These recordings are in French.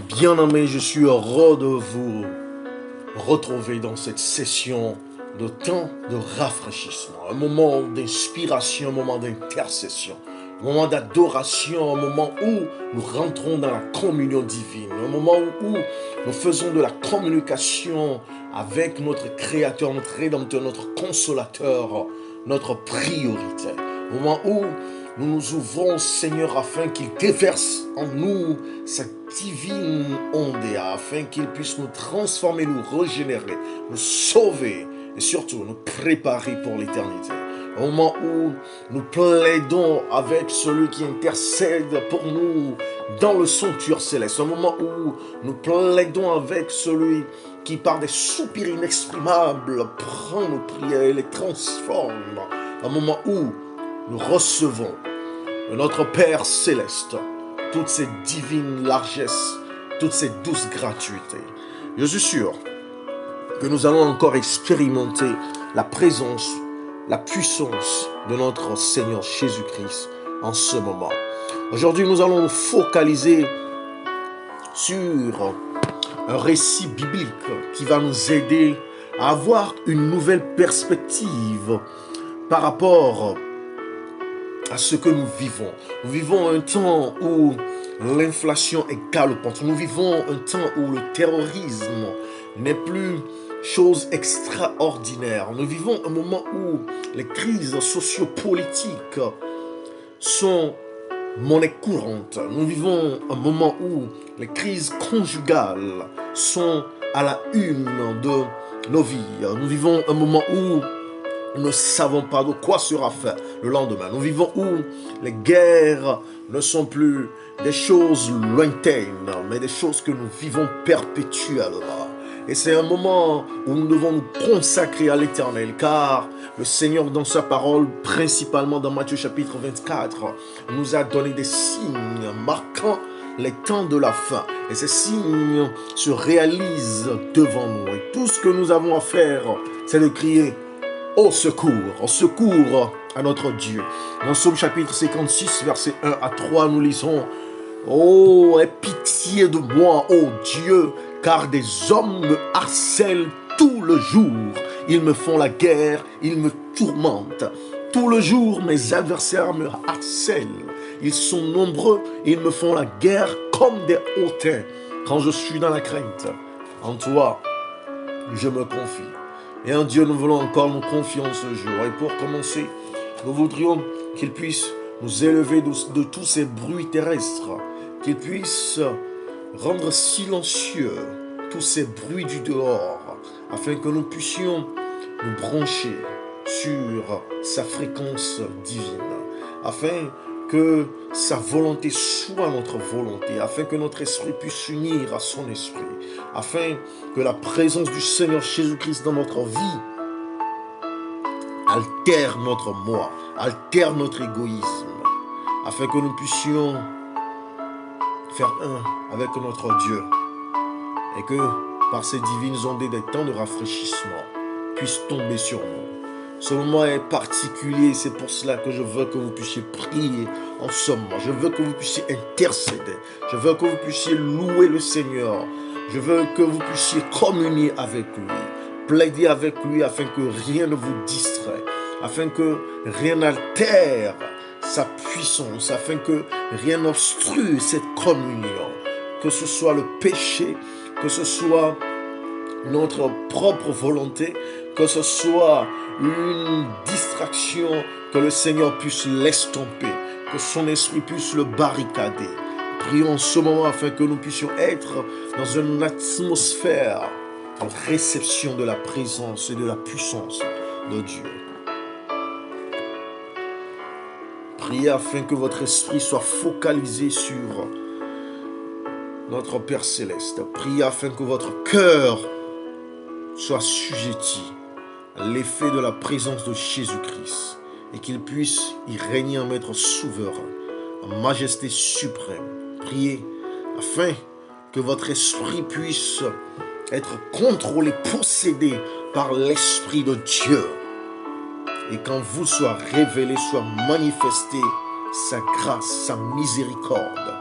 Bien-aimés, je suis heureux de vous retrouver dans cette session de temps de rafraîchissement, un moment d'inspiration, un moment d'intercession, un moment d'adoration, un moment où nous rentrons dans la communion divine, un moment où nous faisons de la communication avec notre Créateur, notre Rédempteur, notre Consolateur, notre priorité, un moment où nous nous ouvrons, Seigneur, afin qu'il déverse en nous sa divine onde, afin qu'il puisse nous transformer, nous régénérer, nous sauver et surtout nous préparer pour l'éternité. Au moment où nous plaidons avec celui qui intercède pour nous dans le sanctuaire céleste, au moment où nous plaidons avec celui qui par des soupirs inexprimables prend nos prières et les transforme, un moment où nous recevons de notre Père céleste toutes ces divines largesses, toutes ces douces gratuités. Je suis sûr que nous allons encore expérimenter la présence, la puissance de notre Seigneur Jésus-Christ en ce moment. Aujourd'hui, nous allons nous focaliser sur un récit biblique qui va nous aider à avoir une nouvelle perspective par rapport à ce que nous vivons. Nous vivons un temps où l'inflation est galopante. Nous vivons un temps où le terrorisme n'est plus chose extraordinaire. Nous vivons un moment où les crises sociopolitiques sont monnaie courante. Nous vivons un moment où les crises conjugales sont à la une de nos vies. Nous vivons un moment où nous ne savons pas de quoi sera fait le lendemain. Nous vivons où les guerres ne sont plus des choses lointaines, mais des choses que nous vivons perpétuellement. Et c'est un moment où nous devons nous consacrer à l'Éternel, car le Seigneur, dans sa parole, principalement dans Matthieu chapitre 24, nous a donné des signes marquant les temps de la fin. Et ces signes se réalisent devant nous. Et tout ce que nous avons à faire, c'est de crier au secours à notre Dieu. Dans Psaume chapitre 56, versets 1 à 3, nous lisons: Oh, aie pitié de moi, ô Dieu, car des hommes me harcèlent tout le jour. Ils me font la guerre, ils me tourmentent. Tout le jour, mes adversaires me harcèlent. Ils sont nombreux, ils me font la guerre comme des hautains. Quand je suis dans la crainte, en toi, je me confie. Et en Dieu, nous voulons encore nous confier en ce jour. Et pour commencer, nous voudrions qu'il puisse nous élever de tous ces bruits terrestres, qu'il puisse rendre silencieux tous ces bruits du dehors, afin que nous puissions nous brancher sur sa fréquence divine, afin que sa volonté soit notre volonté, afin que notre esprit puisse s'unir à son esprit, afin que la présence du Seigneur Jésus-Christ dans notre vie altère notre moi, altère notre égoïsme, afin que nous puissions faire un avec notre Dieu, et que par ces divines ondées des temps de rafraîchissement puissent tomber sur nous. Ce moment est particulier, c'est pour cela que je veux que vous puissiez prier en ce moment. Je veux que vous puissiez intercéder. Je veux que vous puissiez louer le Seigneur. Je veux que vous puissiez communier avec lui, plaider avec lui afin que rien ne vous distrait, afin que rien n'altère sa puissance, afin que rien n'obstrue cette communion, que ce soit le péché, que ce soit notre propre volonté, que ce soit une distraction, que le Seigneur puisse l'estomper, que son esprit puisse le barricader. Prions en ce moment afin que nous puissions être dans une atmosphère de réception de la présence et de la puissance de Dieu. Priez afin que votre esprit soit focalisé sur notre Père Céleste. Priez afin que votre cœur soit assujetti à l'effet de la présence de Jésus-Christ et qu'il puisse y régner en maître souverain, en majesté suprême. Priez afin que votre esprit puisse être contrôlé, possédé par l'Esprit de Dieu, et qu'en vous soit révélé, soit manifesté sa grâce, sa miséricorde.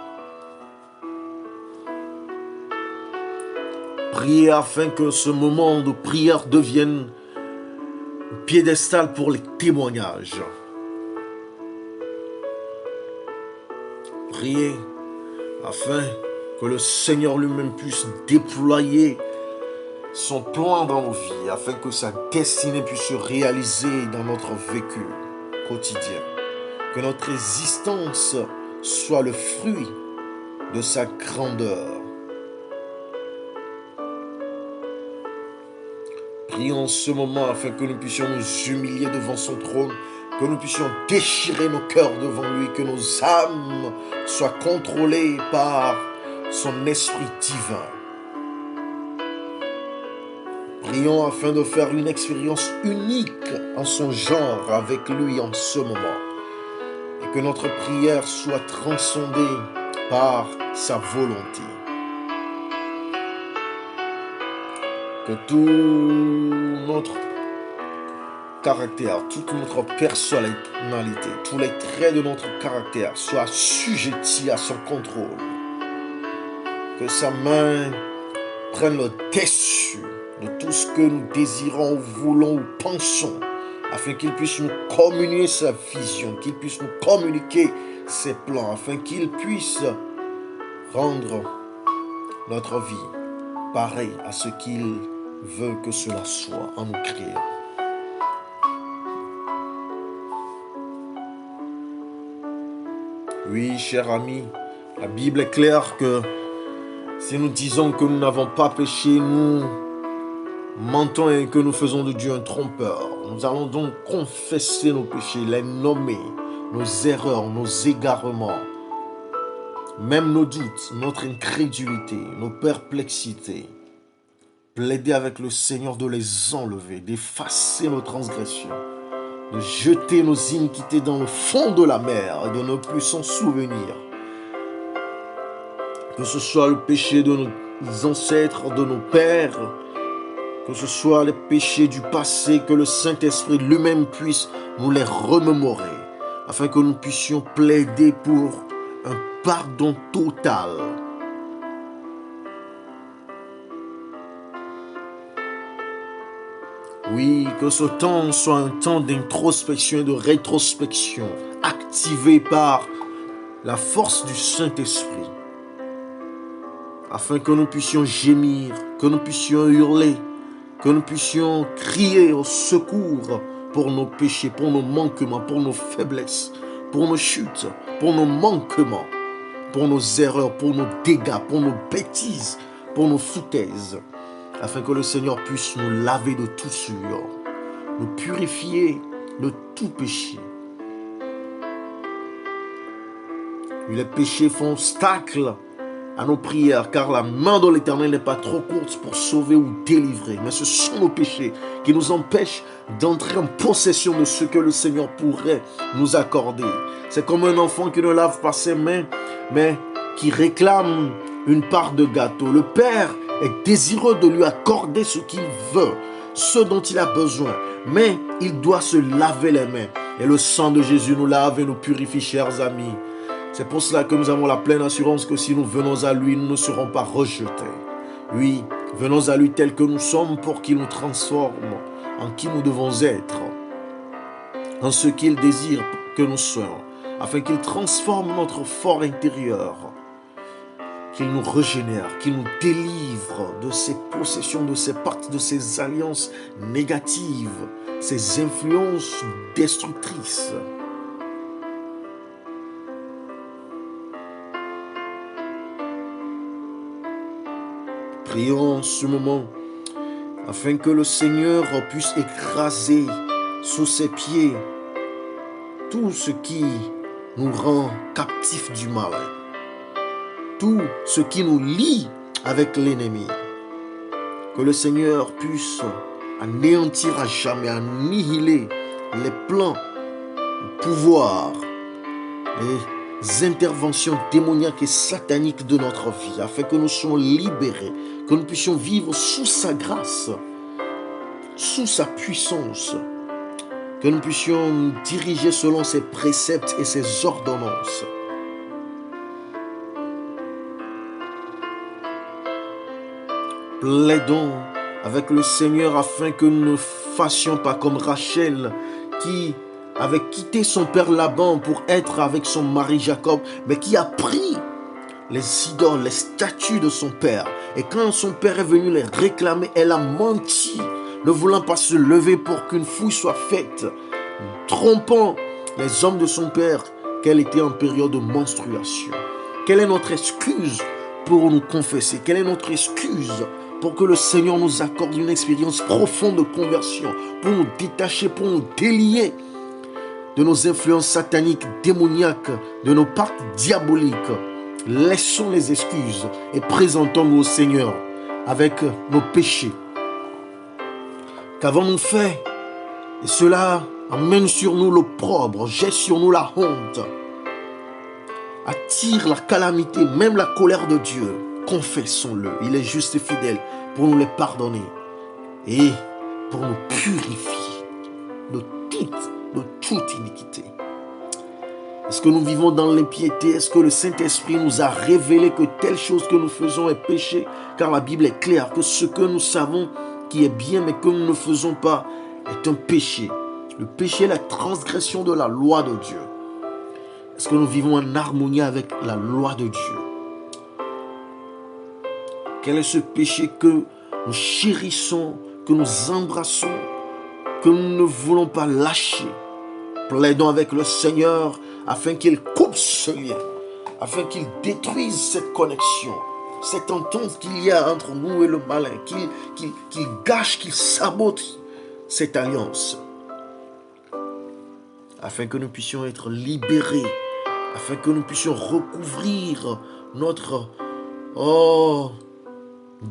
Priez afin que ce moment de prière devienne un piédestal pour les témoignages. Priez afin que le Seigneur lui-même puisse déployer son plan dans nos vies, afin que sa destinée puisse se réaliser dans notre vécu quotidien. Que notre existence soit le fruit de sa grandeur. Prions en ce moment afin que nous puissions nous humilier devant son trône, que nous puissions déchirer nos cœurs devant lui, que nos âmes soient contrôlées par son esprit divin. Prions afin de faire une expérience unique en son genre avec lui en ce moment. Et que notre prière soit transcendée par sa volonté. Que tout notre caractère, toute notre personnalité, tous les traits de notre caractère soient assujettis à son contrôle. Que sa main prenne le dessus de tout ce que nous désirons, voulons ou pensons, afin qu'il puisse nous communiquer sa vision, qu'il puisse nous communiquer ses plans, afin qu'il puisse rendre notre vie pareille à ce qu'il veut que cela soit en nous créant. Oui, cher ami, la Bible est claire que si nous disons que nous n'avons pas péché, nous mentons et que nous faisons de Dieu un trompeur. Nous allons donc confesser nos péchés, les nommer, nos erreurs, nos égarements, même nos doutes, notre incrédulité, nos perplexités. Plaider avec le Seigneur de les enlever, d'effacer nos transgressions, de jeter nos iniquités dans le fond de la mer et de ne plus s'en souvenir. Que ce soit le péché de nos ancêtres, de nos pères, que ce soit les péchés du passé, que le Saint-Esprit lui-même puisse nous les remémorer, afin que nous puissions plaider pour un pardon total. Oui, que ce temps soit un temps d'introspection et de rétrospection, activé par la force du Saint-Esprit, afin que nous puissions gémir, que nous puissions hurler, que nous puissions crier au secours pour nos péchés, pour nos manquements, pour nos faiblesses, pour nos chutes, pour nos manquements, pour nos erreurs, pour nos dégâts, pour nos bêtises, pour nos foutaises, afin que le Seigneur puisse nous laver de toute souillure, nous purifier de tout péché. Les péchés font obstacle à nos prières, car la main de l'Éternel n'est pas trop courte pour sauver ou délivrer. Mais ce sont nos péchés qui nous empêchent d'entrer en possession de ce que le Seigneur pourrait nous accorder. C'est comme un enfant qui ne lave pas ses mains, mais qui réclame une part de gâteau. Le Père est désireux de lui accorder ce qu'il veut, ce dont il a besoin. Mais il doit se laver les mains. Et le sang de Jésus nous lave et nous purifie, chers amis. C'est pour cela que nous avons la pleine assurance que si nous venons à lui, nous ne serons pas rejetés. Oui, venons à lui tels que nous sommes pour qu'il nous transforme en qui nous devons être, en ce qu'il désire que nous soyons, afin qu'il transforme notre fort intérieur, qu'il nous régénère, qu'il nous délivre de ses possessions, de ses pactes, de ses alliances négatives, ses influences destructrices. Prions en ce moment afin que le Seigneur puisse écraser sous ses pieds tout ce qui nous rend captifs du mal, tout ce qui nous lie avec l'ennemi. Que le Seigneur puisse anéantir à jamais, annihiler les plans, le pouvoir, les interventions démoniaques et sataniques de notre vie, afin que nous soyons libérés, que nous puissions vivre sous sa grâce, sous sa puissance, que nous puissions nous diriger selon ses préceptes et ses ordonnances. Plaidons avec le Seigneur afin que nous ne fassions pas comme Rachel qui avait quitté son père Laban pour être avec son mari Jacob, mais qui a pris les idoles, les statues de son père. Et quand son père est venu les réclamer, elle a menti, ne voulant pas se lever pour qu'une fouille soit faite, trompant les hommes de son père qu'elle était en période de menstruation. Quelle est notre excuse pour nous confesser? Quelle est notre excuse pour que le Seigneur nous accorde une expérience profonde de conversion, pour nous détacher, pour nous délier de nos influences sataniques, démoniaques, de nos pactes diaboliques? Laissons les excuses et présentons-nous au Seigneur avec nos péchés. Qu'avons-nous fait? Et cela amène sur nous l'opprobre, jette sur nous la honte, attire la calamité, même la colère de Dieu. Confessons-le, il est juste et fidèle pour nous les pardonner et pour nous purifier de toute iniquité. Est-ce que nous vivons dans l'impiété? Est-ce que le Saint-Esprit nous a révélé que telle chose que nous faisons est péché? Car la Bible est claire que ce que nous savons qui est bien mais que nous ne faisons pas est un péché. Le péché est la transgression de la loi de Dieu. Est-ce que nous vivons en harmonie avec la loi de Dieu? Quel est ce péché que nous chérissons, que nous embrassons, que nous ne voulons pas lâcher? Plaidons avec le Seigneur afin qu'il coupe ce lien, afin qu'il détruise cette connexion, cette entente qu'il y a entre nous et le malin, qu'il gâche, qu'il sabote cette alliance, afin que nous puissions être libérés, afin que nous puissions recouvrir notre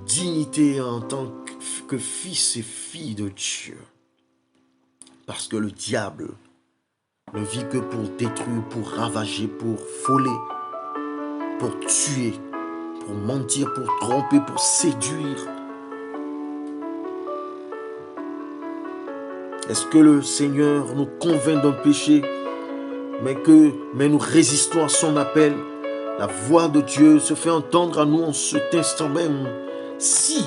dignité en tant que fils et filles de Dieu. Parce que le diable ne vit que pour détruire, pour ravager, pour voler, pour tuer, pour mentir, pour tromper, pour séduire. Est-ce que le Seigneur nous convainc d'un péché, mais nous résistons à son appel? La voix de Dieu se fait entendre à nous en cet instant même. Si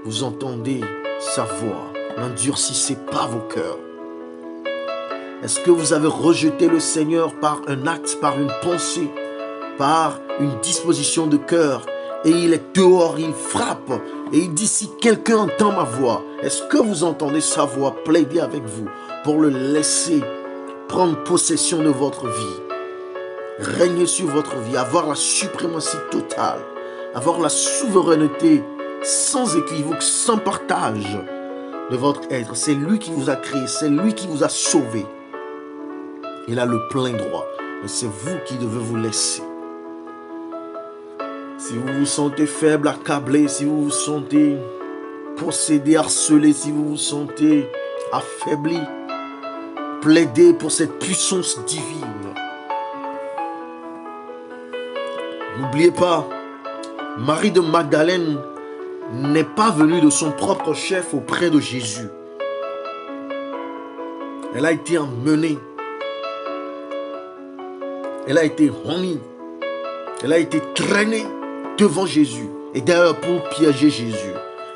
vous entendez sa voix, n'endurcissez pas vos cœurs. Est-ce que vous avez rejeté le Seigneur par un acte, par une pensée, par une disposition de cœur, et il est dehors, il frappe, et il dit: si quelqu'un entend ma voix, est-ce que vous entendez sa voix plaider avec vous pour le laisser prendre possession de votre vie, régner sur votre vie, avoir la suprématie totale, avoir la souveraineté sans équivoque, sans partage de votre être? C'est lui qui vous a créé, c'est lui qui vous a sauvé. Il a le plein droit, mais c'est vous qui devez vous laisser. Si vous vous sentez faible, accablé, si vous vous sentez possédé, harcelé, si vous vous sentez affaibli, plaidez pour cette puissance divine. N'oubliez pas, Marie de Magdalène n'est pas venue de son propre chef auprès de Jésus. Elle a été emmenée. Elle a été remise. Elle a été traînée devant Jésus. Et d'ailleurs pour piéger Jésus.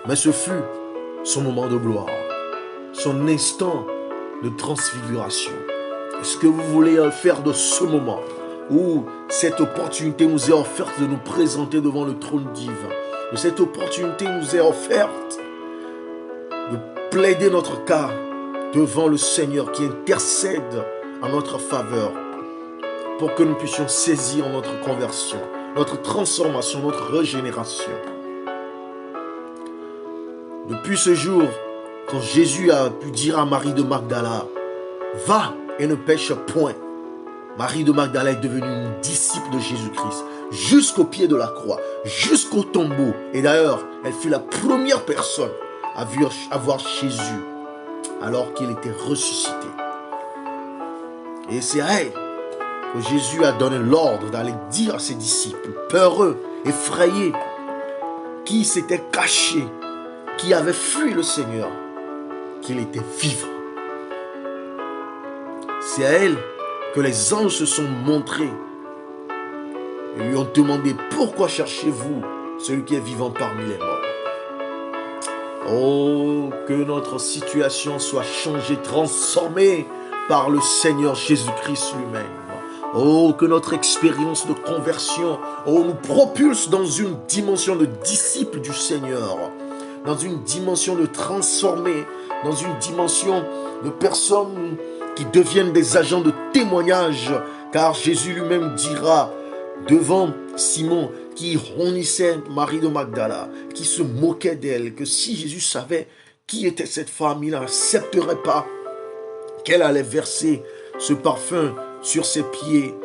Mais ce fut son moment de gloire. Son instant de transfiguration. Est-ce que vous voulez faire de ce moment où cette opportunité nous est offerte de nous présenter devant le trône divin, où cette opportunité nous est offerte de plaider notre cas devant le Seigneur qui intercède en notre faveur pour que nous puissions saisir notre conversion, notre transformation, notre régénération. Depuis ce jour, quand Jésus a pu dire à Marie de Magdala: va et ne pêche point, Marie de Magdala est devenue une disciple de Jésus-Christ jusqu'au pied de la croix, jusqu'au tombeau. Et d'ailleurs, elle fut la première personne à voir Jésus alors qu'il était ressuscité. Et c'est à elle que Jésus a donné l'ordre d'aller dire à ses disciples, peureux, effrayés, qui s'étaient cachés, qui avaient fui le Seigneur, qu'il était vivant. C'est à elle que les anges se sont montrés et lui ont demandé: pourquoi cherchez-vous celui qui est vivant parmi les morts? Oh, que notre situation soit changée, transformée par le Seigneur Jésus-Christ lui-même. Oh, que notre expérience de conversion nous propulse dans une dimension de disciple du Seigneur, dans une dimension de transformé, dans une dimension de personnes qui deviennent des agents de témoignage, car Jésus lui-même dira devant Simon qui honnissait Marie de Magdala, qui se moquait d'elle, que si Jésus savait qui était cette femme, il n'accepterait pas qu'elle allait verser ce parfum sur ses pieds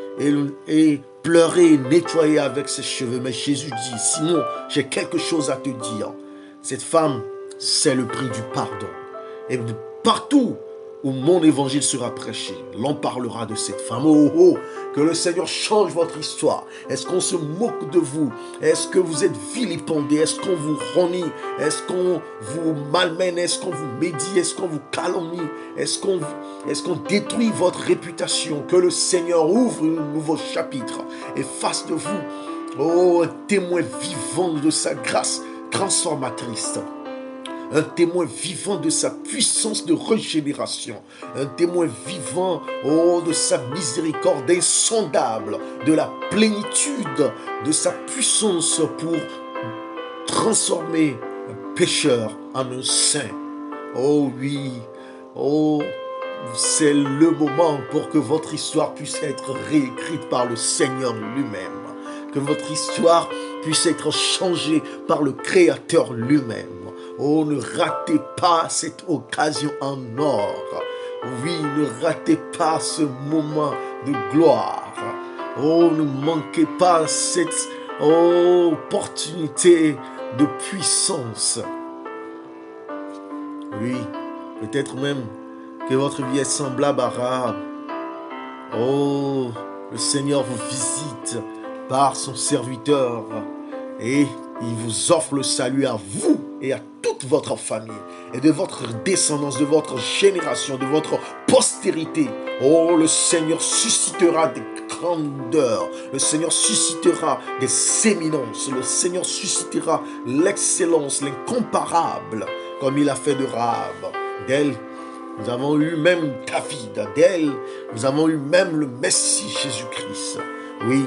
et pleurer et nettoyer avec ses cheveux. Mais Jésus dit, Simon, j'ai quelque chose à te dire. Cette femme, c'est le prix du pardon. Et partout où mon évangile sera prêché, l'on parlera de cette femme. Oh, oh, que le Seigneur change votre histoire. Est-ce qu'on se moque de vous? Est-ce que vous êtes vilipendé? Est-ce qu'on vous renie? Est-ce qu'on vous malmène? Est-ce qu'on vous médit? Est-ce qu'on vous calomnie? Est-ce qu'on détruit votre réputation? Que le Seigneur ouvre un nouveau chapitre et fasse de vous, oh, un témoin vivant de sa grâce transformatrice. Un témoin vivant de sa puissance de régénération. Un témoin vivant, oh, de sa miséricorde insondable, de la plénitude de sa puissance pour transformer un pécheur en un saint. Oh oui, oh, c'est le moment pour que votre histoire puisse être réécrite par le Seigneur lui-même. Que votre histoire puisse être changée par le Créateur lui-même. Oh, ne ratez pas cette occasion en or. Oui, ne ratez pas ce moment de gloire. Oh, ne manquez pas cette opportunité de puissance. Oui, peut-être même que votre vie est semblable à Rahab. Oh, le Seigneur vous visite par son serviteur et il vous offre le salut à vous et à toute votre famille et de votre descendance, de votre génération, de votre postérité. Oh, le Seigneur suscitera des grandeurs, le Seigneur suscitera des éminences, le Seigneur suscitera l'excellence, l'incomparable, comme il a fait de Rahab. D'elle, nous avons eu même David. D'elle, nous avons eu même le Messie Jésus-Christ. Oui.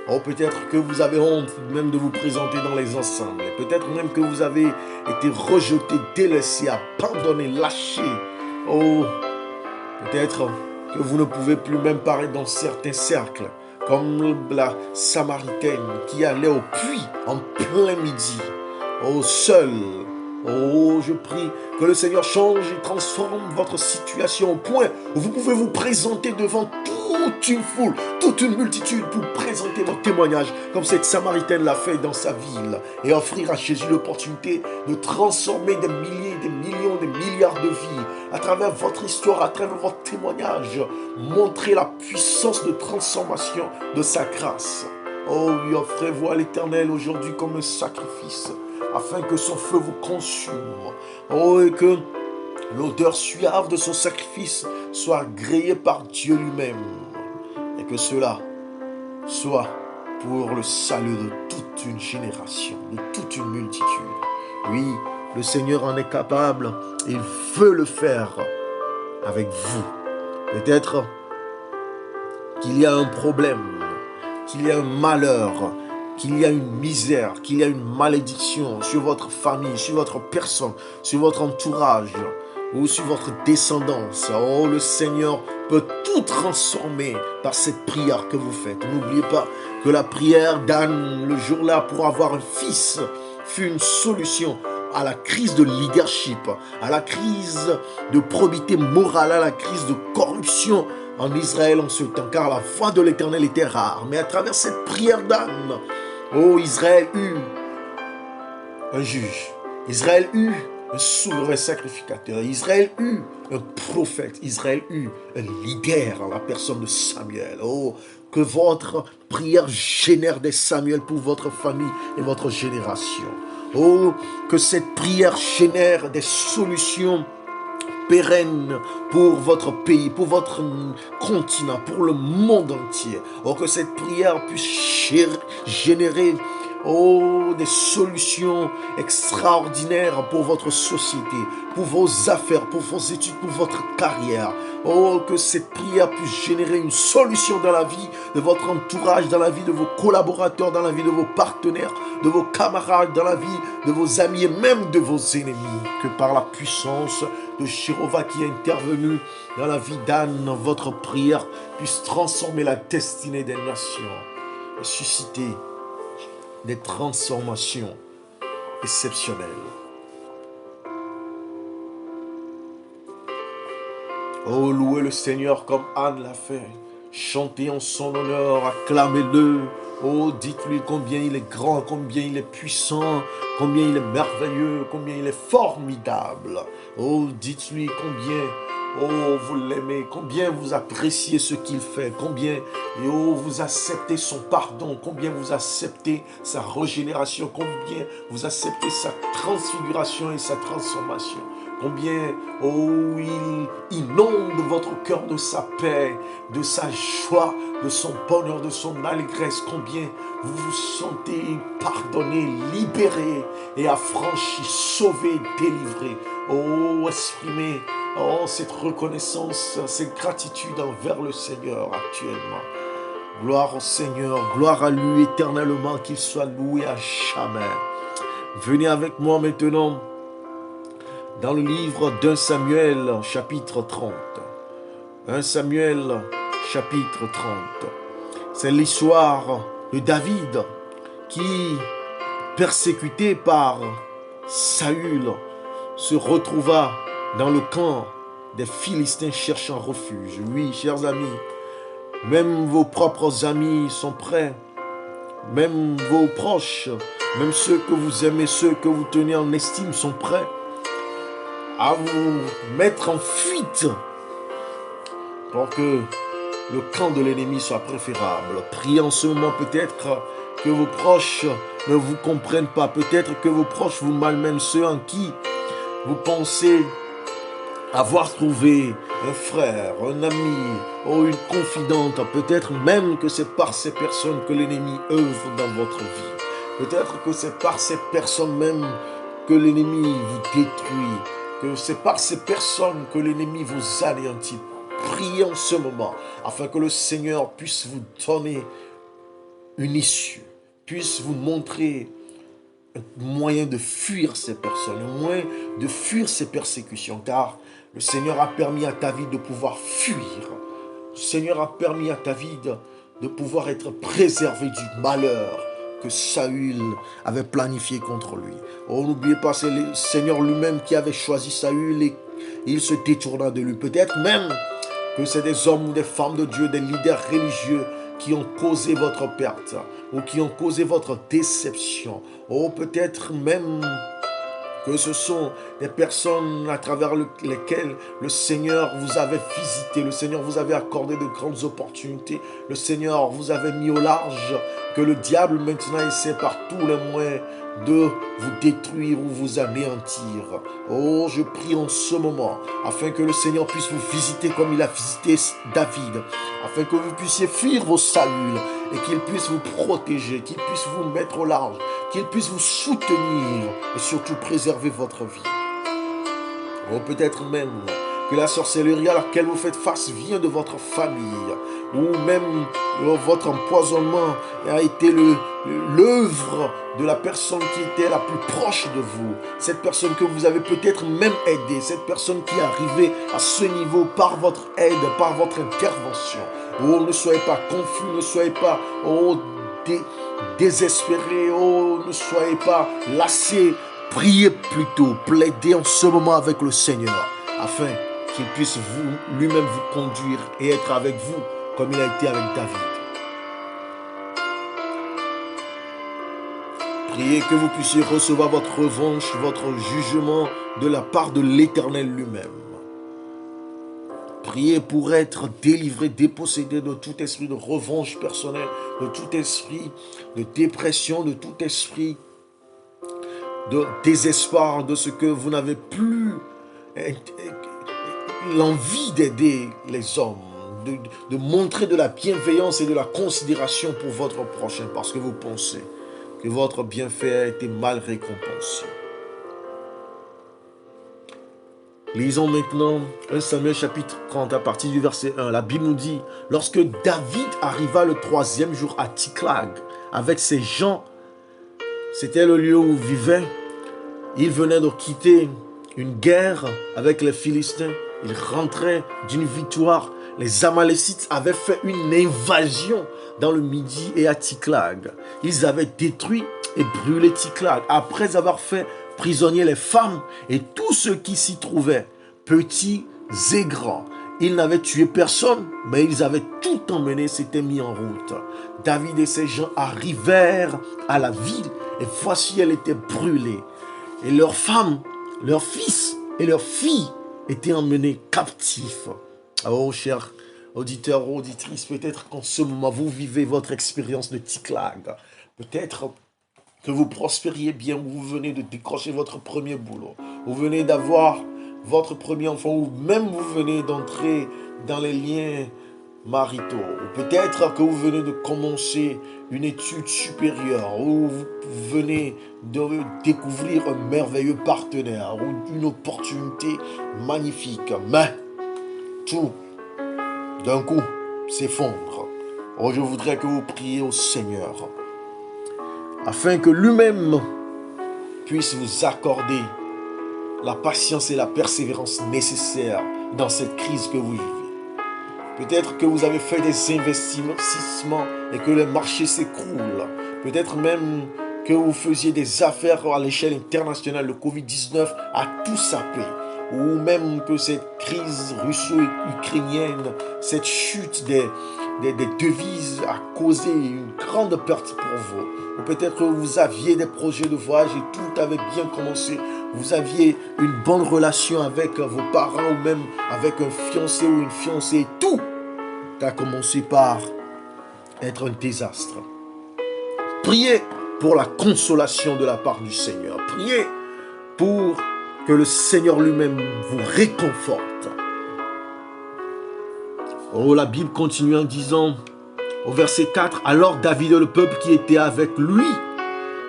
Oh, peut-être que vous avez honte même de vous présenter dans les ensembles. Peut-être même que vous avez été rejeté, délaissé, abandonné, lâché. Oh, peut-être que vous ne pouvez plus même paraître dans certains cercles, comme la Samaritaine qui allait au puits en plein midi. Oh, seul. Oh, je prie que le Seigneur change et transforme votre situation au point où vous pouvez vous présenter devant toute une foule, toute une multitude pour présenter votre témoignage comme cette Samaritaine l'a fait dans sa ville et offrir à Jésus l'opportunité de transformer des milliers, des millions, des milliards de vies à travers votre histoire, à travers votre témoignage. Montrer la puissance de transformation de sa grâce. Oh oui, offrez-vous à l'Éternel aujourd'hui comme un sacrifice, afin que son feu vous consume. Oh, et que l'odeur suave de son sacrifice soit agréée par Dieu lui-même. Et que cela soit pour le salut de toute une génération, de toute une multitude. Oui, le Seigneur en est capable. Il veut le faire avec vous. Peut-être qu'il y a un problème, qu'il y a un malheur, qu'il y a une misère, qu'il y a une malédiction sur votre famille, sur votre personne, sur votre entourage ou sur votre descendance. Oh, le Seigneur peut tout transformer par cette prière que vous faites. N'oubliez pas que la prière d'Anne, le jour-là, pour avoir un fils, fut une solution à la crise de leadership, à la crise de probité morale, à la crise de corruption en Israël en ce temps, car la voix de l'Éternel était rare. Mais à travers cette prière d'Anne, oh, Israël eut un juge. Israël eut un souverain sacrificateur. Israël eut un prophète. Israël eut un leader en la personne de Samuel. Oh, que votre prière génère des Samuel pour votre famille et votre génération. Oh, que cette prière génère des solutions pérennes pour votre pays, pour votre continent, pour le monde entier. Oh, que cette prière puisse générer oh, des solutions extraordinaires pour votre société, pour vos affaires, pour vos études, pour votre carrière. Oh, que cette prière puisse générer une solution dans la vie de votre entourage, dans la vie de vos collaborateurs, dans la vie de vos partenaires, de vos camarades, dans la vie de vos amis et même de vos ennemis. Que par la puissance de Jéhovah qui est intervenu dans la vie d'Anne, votre prière puisse transformer la destinée des nations et susciter des transformations exceptionnelles. Oh, louez le Seigneur comme Anne l'a fait. Chantez en son honneur, acclamez-le. Oh, dites-lui combien il est grand, combien il est puissant, combien il est merveilleux, combien il est formidable. Oh, dites-lui combien, oh, vous l'aimez, combien vous appréciez ce qu'il fait, combien, oh, vous acceptez son pardon, combien vous acceptez sa régénération, combien vous acceptez sa transfiguration et sa transformation. Combien, oh, il inonde votre cœur de sa paix, de sa joie, de son bonheur, de son allégresse. Combien vous vous sentez pardonné, libéré et affranchi, sauvé, délivré. Oh, exprimez, oh, cette reconnaissance, cette gratitude envers le Seigneur actuellement. Gloire au Seigneur, gloire à lui éternellement, qu'il soit loué à jamais. Venez avec moi maintenant dans le livre d'1 Samuel, chapitre 30. 1 Samuel, chapitre 30. C'est l'histoire de David qui, persécuté par Saül, se retrouva dans le camp des Philistins cherchant refuge. Oui, chers amis, même vos propres amis sont prêts, même vos proches, même ceux que vous aimez, ceux que vous tenez en estime sont prêts à vous mettre en fuite pour que le camp de l'ennemi soit préférable. Priez en ce moment, peut-être que vos proches ne vous comprennent pas, peut-être que vos proches vous malmènent, ceux en qui vous pensez avoir trouvé un frère, un ami ou une confidente. Peut-être même que c'est par ces personnes que l'ennemi œuvre dans votre vie. Peut-être que c'est par ces personnes même que l'ennemi vous détruit, que c'est par ces personnes que l'ennemi vous anéantit. Priez en ce moment afin que le Seigneur puisse vous donner une issue, puisse vous montrer un moyen de fuir ces personnes, un moyen de fuir ces persécutions, car le Seigneur a permis à David de pouvoir fuir. Le Seigneur a permis à David de pouvoir être préservé du malheur que Saül avait planifié contre lui. Oh, n'oubliez pas, c'est le Seigneur lui-même qui avait choisi Saül et il se détourna de lui. Peut-être même que c'est des hommes ou des femmes de Dieu, des leaders religieux qui ont causé votre perte ou qui ont causé votre déception. Oh, peut-être même que ce sont des personnes à travers lesquelles le Seigneur vous avait visité, le Seigneur vous avait accordé de grandes opportunités, le Seigneur vous avait mis au large, que le diable maintenant essaie par tous les moyens de vous détruire ou vous anéantir. Oh, je prie en ce moment afin que le Seigneur puisse vous visiter comme il a visité David, afin que vous puissiez fuir vos Saüls et qu'il puisse vous protéger, qu'il puisse vous mettre au large, qu'il puisse vous soutenir et surtout préserver votre vie. Ou peut-être même que la sorcellerie à laquelle vous faites face vient de votre famille, ou même votre empoisonnement a été l'œuvre de la personne qui était la plus proche de vous, cette personne que vous avez peut-être même aidée, cette personne qui est arrivée à ce niveau par votre aide, par votre intervention. Oh, ne soyez pas confus, ne soyez pas désespérés, oh, ne soyez pas lassés. Priez plutôt, plaidez en ce moment avec le Seigneur, afin qu'il puisse lui-même vous conduire et être avec vous comme il a été avec David. Priez que vous puissiez recevoir votre revanche, votre jugement de la part de l'Éternel lui-même. Priez pour être délivré, dépossédé de tout esprit de revanche personnelle, de tout esprit de dépression, de tout esprit de désespoir, de ce que vous n'avez plus l'envie d'aider les hommes, de montrer de la bienveillance et de la considération pour votre prochain, parce que vous pensez que votre bienfait a été mal récompensé. Lisons maintenant 1 Samuel chapitre 30 à partir du verset 1. La Bible nous dit, lorsque David arriva le 3e jour à Tsiklag avec ses gens, c'était le lieu où il vivait. Il venait de quitter une guerre avec les Philistins. Il rentrait d'une victoire. Les Amalécites avaient fait une invasion dans le Midi et à Tsiklag. Ils avaient détruit et brûlé Tsiklag après avoir fait prisonniers les femmes et tous ceux qui s'y trouvaient, petits et grands. Ils n'avaient tué personne, mais ils avaient tout emmené, s'étaient mis en route. David et ses gens arrivèrent à la ville et voici, elle était brûlée. Et leurs femmes, leurs fils et leurs filles étaient emmenés captifs. Oh, chers auditeurs, auditrices, peut-être qu'en ce moment, vous vivez votre expérience de Tsiklag. Peut-être que vous prospériez bien, vous venez de décrocher votre premier boulot, vous venez d'avoir votre premier enfant, ou même vous venez d'entrer dans les liens maritaux, ou peut-être que vous venez de commencer une étude supérieure, ou vous venez de découvrir un merveilleux partenaire, ou une opportunité magnifique, mais tout d'un coup s'effondre. Oh, je voudrais que vous priez au Seigneur afin que lui-même puisse vous accorder la patience et la persévérance nécessaires dans cette crise que vous vivez. Peut-être que vous avez fait des investissements et que le marché s'écroule. Peut-être même que vous faisiez des affaires à l'échelle internationale. Le Covid-19 a tout sapé. Ou même que cette crise russo-ukrainienne, cette chute des devises a causé une grande perte pour vous. Ou peut-être que vous aviez des projets de voyage et tout avait bien commencé. Vous aviez une bonne relation avec vos parents ou même avec un fiancé ou une fiancée. Et tout a commencé par être un désastre. Priez pour la consolation de la part du Seigneur. Priez pour que le Seigneur lui-même vous réconforte. Oh, la Bible continue en disant au verset 4, alors David et le peuple qui était avec lui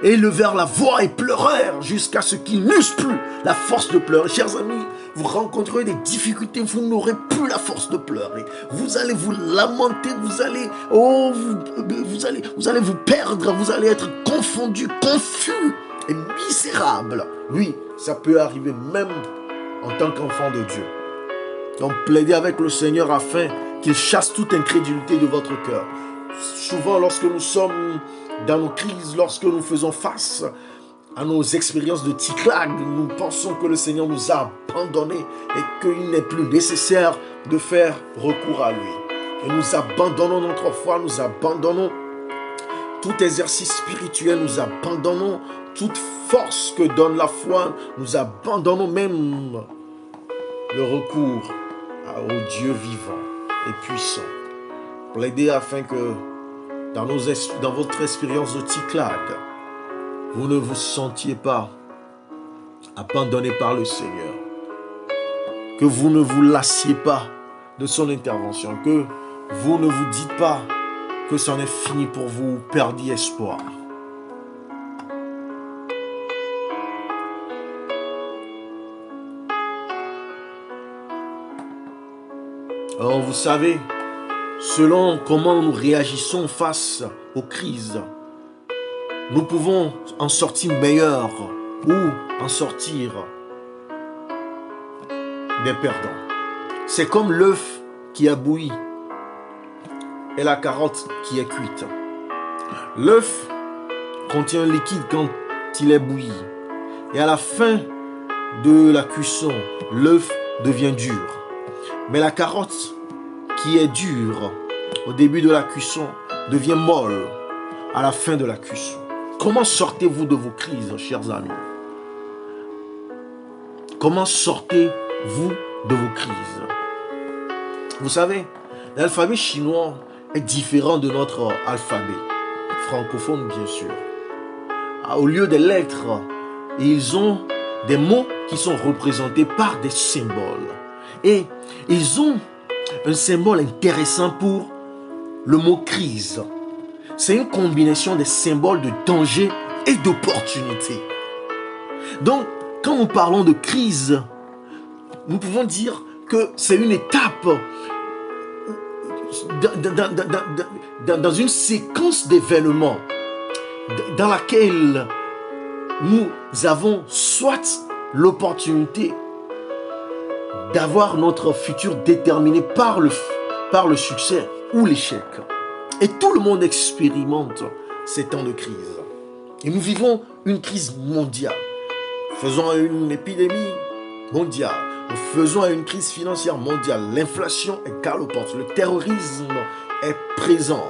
élevèrent la voix et pleurèrent jusqu'à ce qu'ils n'eussent plus la force de pleurer. Chers amis, vous rencontrerez des difficultés, vous n'aurez plus la force de pleurer. Vous allez vous lamenter, vous allez vous perdre, vous allez être confondu, confus et misérable. Oui, ça peut arriver même en tant qu'enfant de Dieu. Donc plaidez avec le Seigneur afin qu'il chasse toute incrédulité de votre cœur. Souvent lorsque nous sommes dans nos crises, lorsque nous faisons face à nos expériences de Tsiklag, nous pensons que le Seigneur nous a abandonnés et qu'il n'est plus nécessaire de faire recours à lui. Et nous abandonnons notre foi, nous abandonnons tout exercice spirituel, nous abandonnons toute force que donne la foi, nous abandonnons même le recours au Dieu vivant et puissant. Plaidez afin que dans votre expérience de Tsiklag, vous ne vous sentiez pas abandonné par le Seigneur, que vous ne vous lassiez pas de son intervention, que vous ne vous dites pas que c'en est fini pour vous, perdiez espoir. Alors vous savez, selon comment nous réagissons face aux crises, nous pouvons en sortir meilleurs ou en sortir des perdants. C'est comme l'œuf qui a bouilli et la carotte qui est cuite. L'œuf contient un liquide quand il est bouilli. Et à la fin de la cuisson, l'œuf devient dur. Mais la carotte qui est dure au début de la cuisson devient molle à la fin de la cuisson. Comment sortez-vous de vos crises, chers amis? Comment sortez-vous de vos crises? Vous savez, l'alphabet chinois est différent de notre alphabet francophone, bien sûr. Au lieu des lettres, ils ont des mots qui sont représentés par des symboles. Et ils ont un symbole intéressant pour le mot crise. c'est une combinaison des symboles de danger et d'opportunité. Donc, quand nous parlons de crise, nous pouvons dire que c'est une étape dans une séquence d'événements dans laquelle nous avons soit l'opportunité d'avoir notre futur déterminé par le succès ou l'échec. Et tout le monde expérimente ces temps de crise. Et nous vivons une crise mondiale. Faisons une épidémie mondiale. Nous faisons une crise financière mondiale. L'inflation est galopante. Le terrorisme est présent.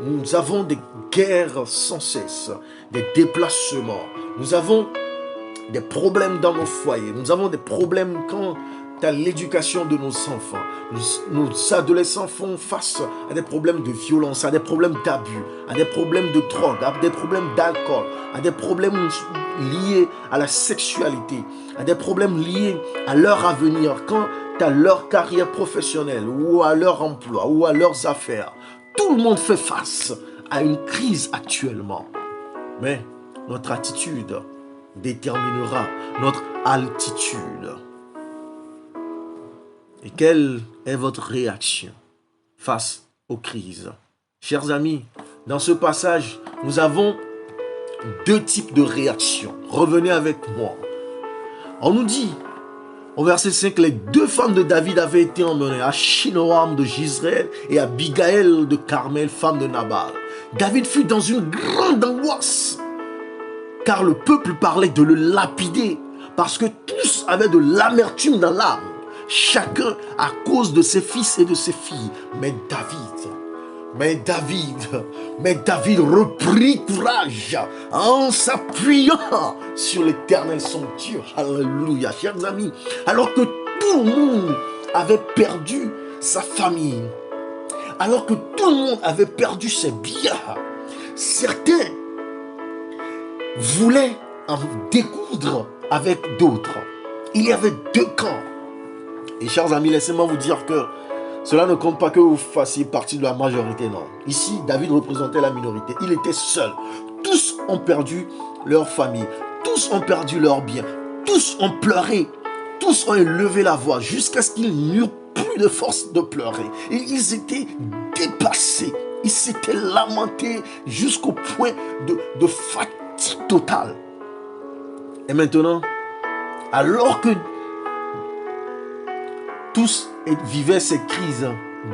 Nous avons des guerres sans cesse, des déplacements. Nous avons des problèmes dans nos foyers. Nous avons des problèmes quant à l'éducation de nos enfants. Nos adolescents font face à des problèmes de violence, à des problèmes d'abus, à des problèmes de drogue, à des problèmes d'alcool, à des problèmes liés à la sexualité, à des problèmes liés à leur avenir, quant à leur carrière professionnelle ou à leur emploi ou à leurs affaires. Tout le monde fait face à une crise actuellement. Mais notre attitude déterminera notre altitude. Et quelle est votre réaction face aux crises? Chers amis, dans ce passage, nous avons deux types de réactions. Revenez avec moi. On nous dit, au verset 5, les deux femmes de David avaient été emmenées, Achinoam de Jezreel et Abigaël de Carmel, femme de Nabal. David fut dans une grande angoisse, car le peuple parlait de le lapider, parce que tous avaient de l'amertume dans l'âme, chacun à cause de ses fils et de ses filles. Mais David reprit courage en s'appuyant sur l'Éternel son Dieu. Alléluia, chers amis. Alors que tout le monde avait perdu sa famille, alors que tout le monde avait perdu ses biens, certains voulaient en découdre avec d'autres. Il y avait deux camps. Et chers amis, laissez-moi vous dire que cela ne compte pas que vous fassiez partie de la majorité, non. Ici, David représentait la minorité. Il était seul. Tous ont perdu leur famille. Tous ont perdu leurs biens. Tous ont pleuré. Tous ont élevé la voix jusqu'à ce qu'ils n'eurent plus de force de pleurer. Et ils étaient dépassés. Ils s'étaient lamentés jusqu'au point de fatigue totale. Et maintenant, alors que tous vivaient cette crise,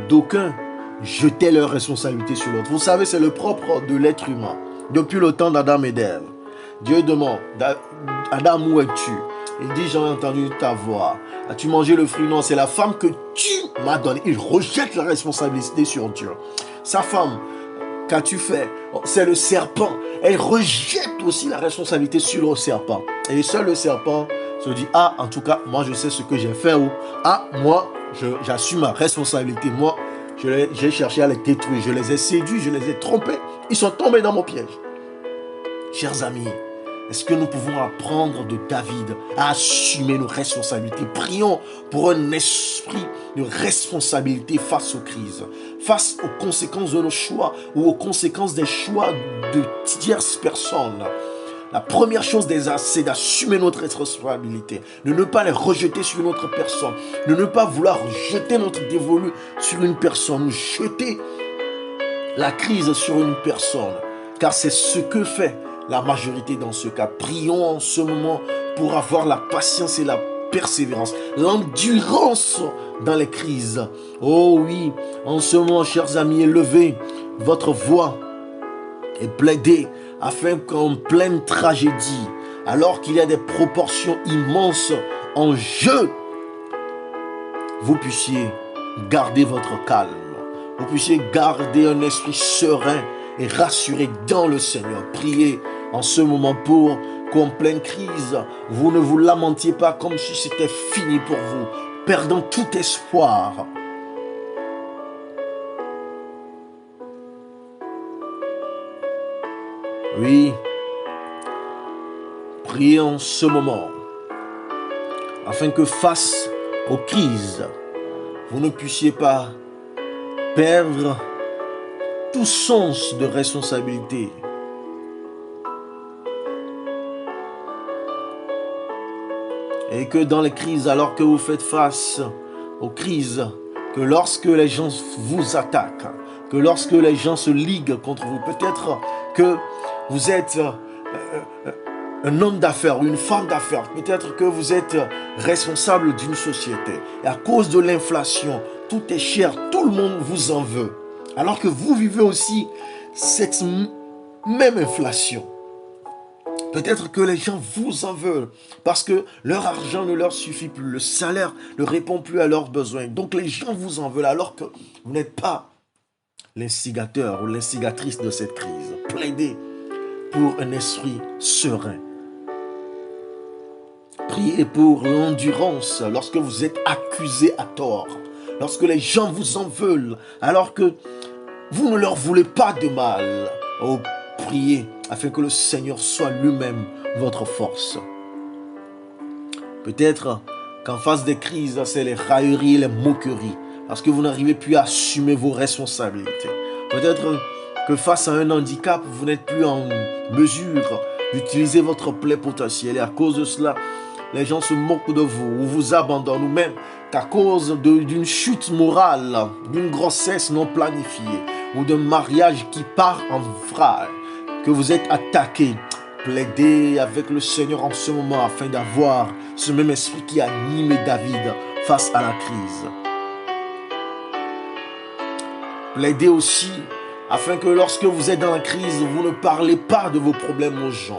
d'aucuns jetaient leurs responsabilités sur l'autre. Vous savez, c'est le propre de l'être humain. Depuis le temps d'Adam et d'Ève, Dieu demande, Adam, où es-tu? Il dit, j'ai entendu ta voix. As-tu mangé le fruit? Non, c'est la femme que tu m'as donnée. Il rejette la responsabilité sur Dieu. Sa femme, qu'as-tu fait? C'est le serpent. Elle rejette aussi la responsabilité sur le serpent. Et seul le serpent se dit, ah, en tout cas, moi je sais ce que j'ai fait. Ou, ah, moi, j'assume ma responsabilité. Moi, j'ai cherché à les détruire. Je les ai séduits, je les ai trompés. Ils sont tombés dans mon piège. Chers amis, est-ce que nous pouvons apprendre de David à assumer nos responsabilités? Prions pour un esprit de responsabilité face aux crises, face aux conséquences de nos choix ou aux conséquences des choix de tierces personnes. La première chose déjà, c'est d'assumer notre responsabilité, de ne pas les rejeter sur une autre personne, de ne pas vouloir jeter notre dévolu sur une personne ou jeter la crise sur une personne, car c'est ce que fait la majorité dans ce cas. Prions en ce moment pour avoir la patience et la persévérance, l'endurance dans les crises. Oh oui, en ce moment, chers amis, élevez votre voix et plaidez afin qu'en pleine tragédie, alors qu'il y a des proportions immenses en jeu, vous puissiez garder votre calme, vous puissiez garder un esprit serein et rassuré dans le Seigneur. Priez en ce moment pour qu'en pleine crise, vous ne vous lamentiez pas comme si c'était fini pour vous, perdant tout espoir. Oui, priez en ce moment, afin que face aux crises, vous ne puissiez pas perdre tout sens de responsabilité. Et que dans les crises, alors que vous faites face aux crises, que lorsque les gens vous attaquent, que lorsque les gens se liguent contre vous, peut-être que vous êtes un homme d'affaires ou une femme d'affaires, peut-être que vous êtes responsable d'une société. Et à cause de l'inflation, tout est cher, tout le monde vous en veut. Alors que vous vivez aussi cette même inflation. Peut-être que les gens vous en veulent parce que leur argent ne leur suffit plus. Le salaire ne répond plus à leurs besoins. Donc les gens vous en veulent alors que vous n'êtes pas l'instigateur ou l'instigatrice de cette crise. Plaidez pour un esprit serein. Priez pour l'endurance lorsque vous êtes accusé à tort. Lorsque les gens vous en veulent alors que vous ne leur voulez pas de mal. Oh, priez afin que le Seigneur soit lui-même votre force. Peut-être qu'en face des crises, c'est les railleries et les moqueries, parce que vous n'arrivez plus à assumer vos responsabilités. Peut-être que face à un handicap, vous n'êtes plus en mesure d'utiliser votre plénipotentiel. Et à cause de cela, les gens se moquent de vous ou vous abandonnent, ou même qu'à cause d'une chute morale, d'une grossesse non planifiée, ou d'un mariage qui part en vrac, que vous êtes attaqué. Plaidez avec le Seigneur en ce moment afin d'avoir ce même esprit qui anime David face à la crise. Plaidez aussi afin que lorsque vous êtes dans la crise, vous ne parlez pas de vos problèmes aux gens.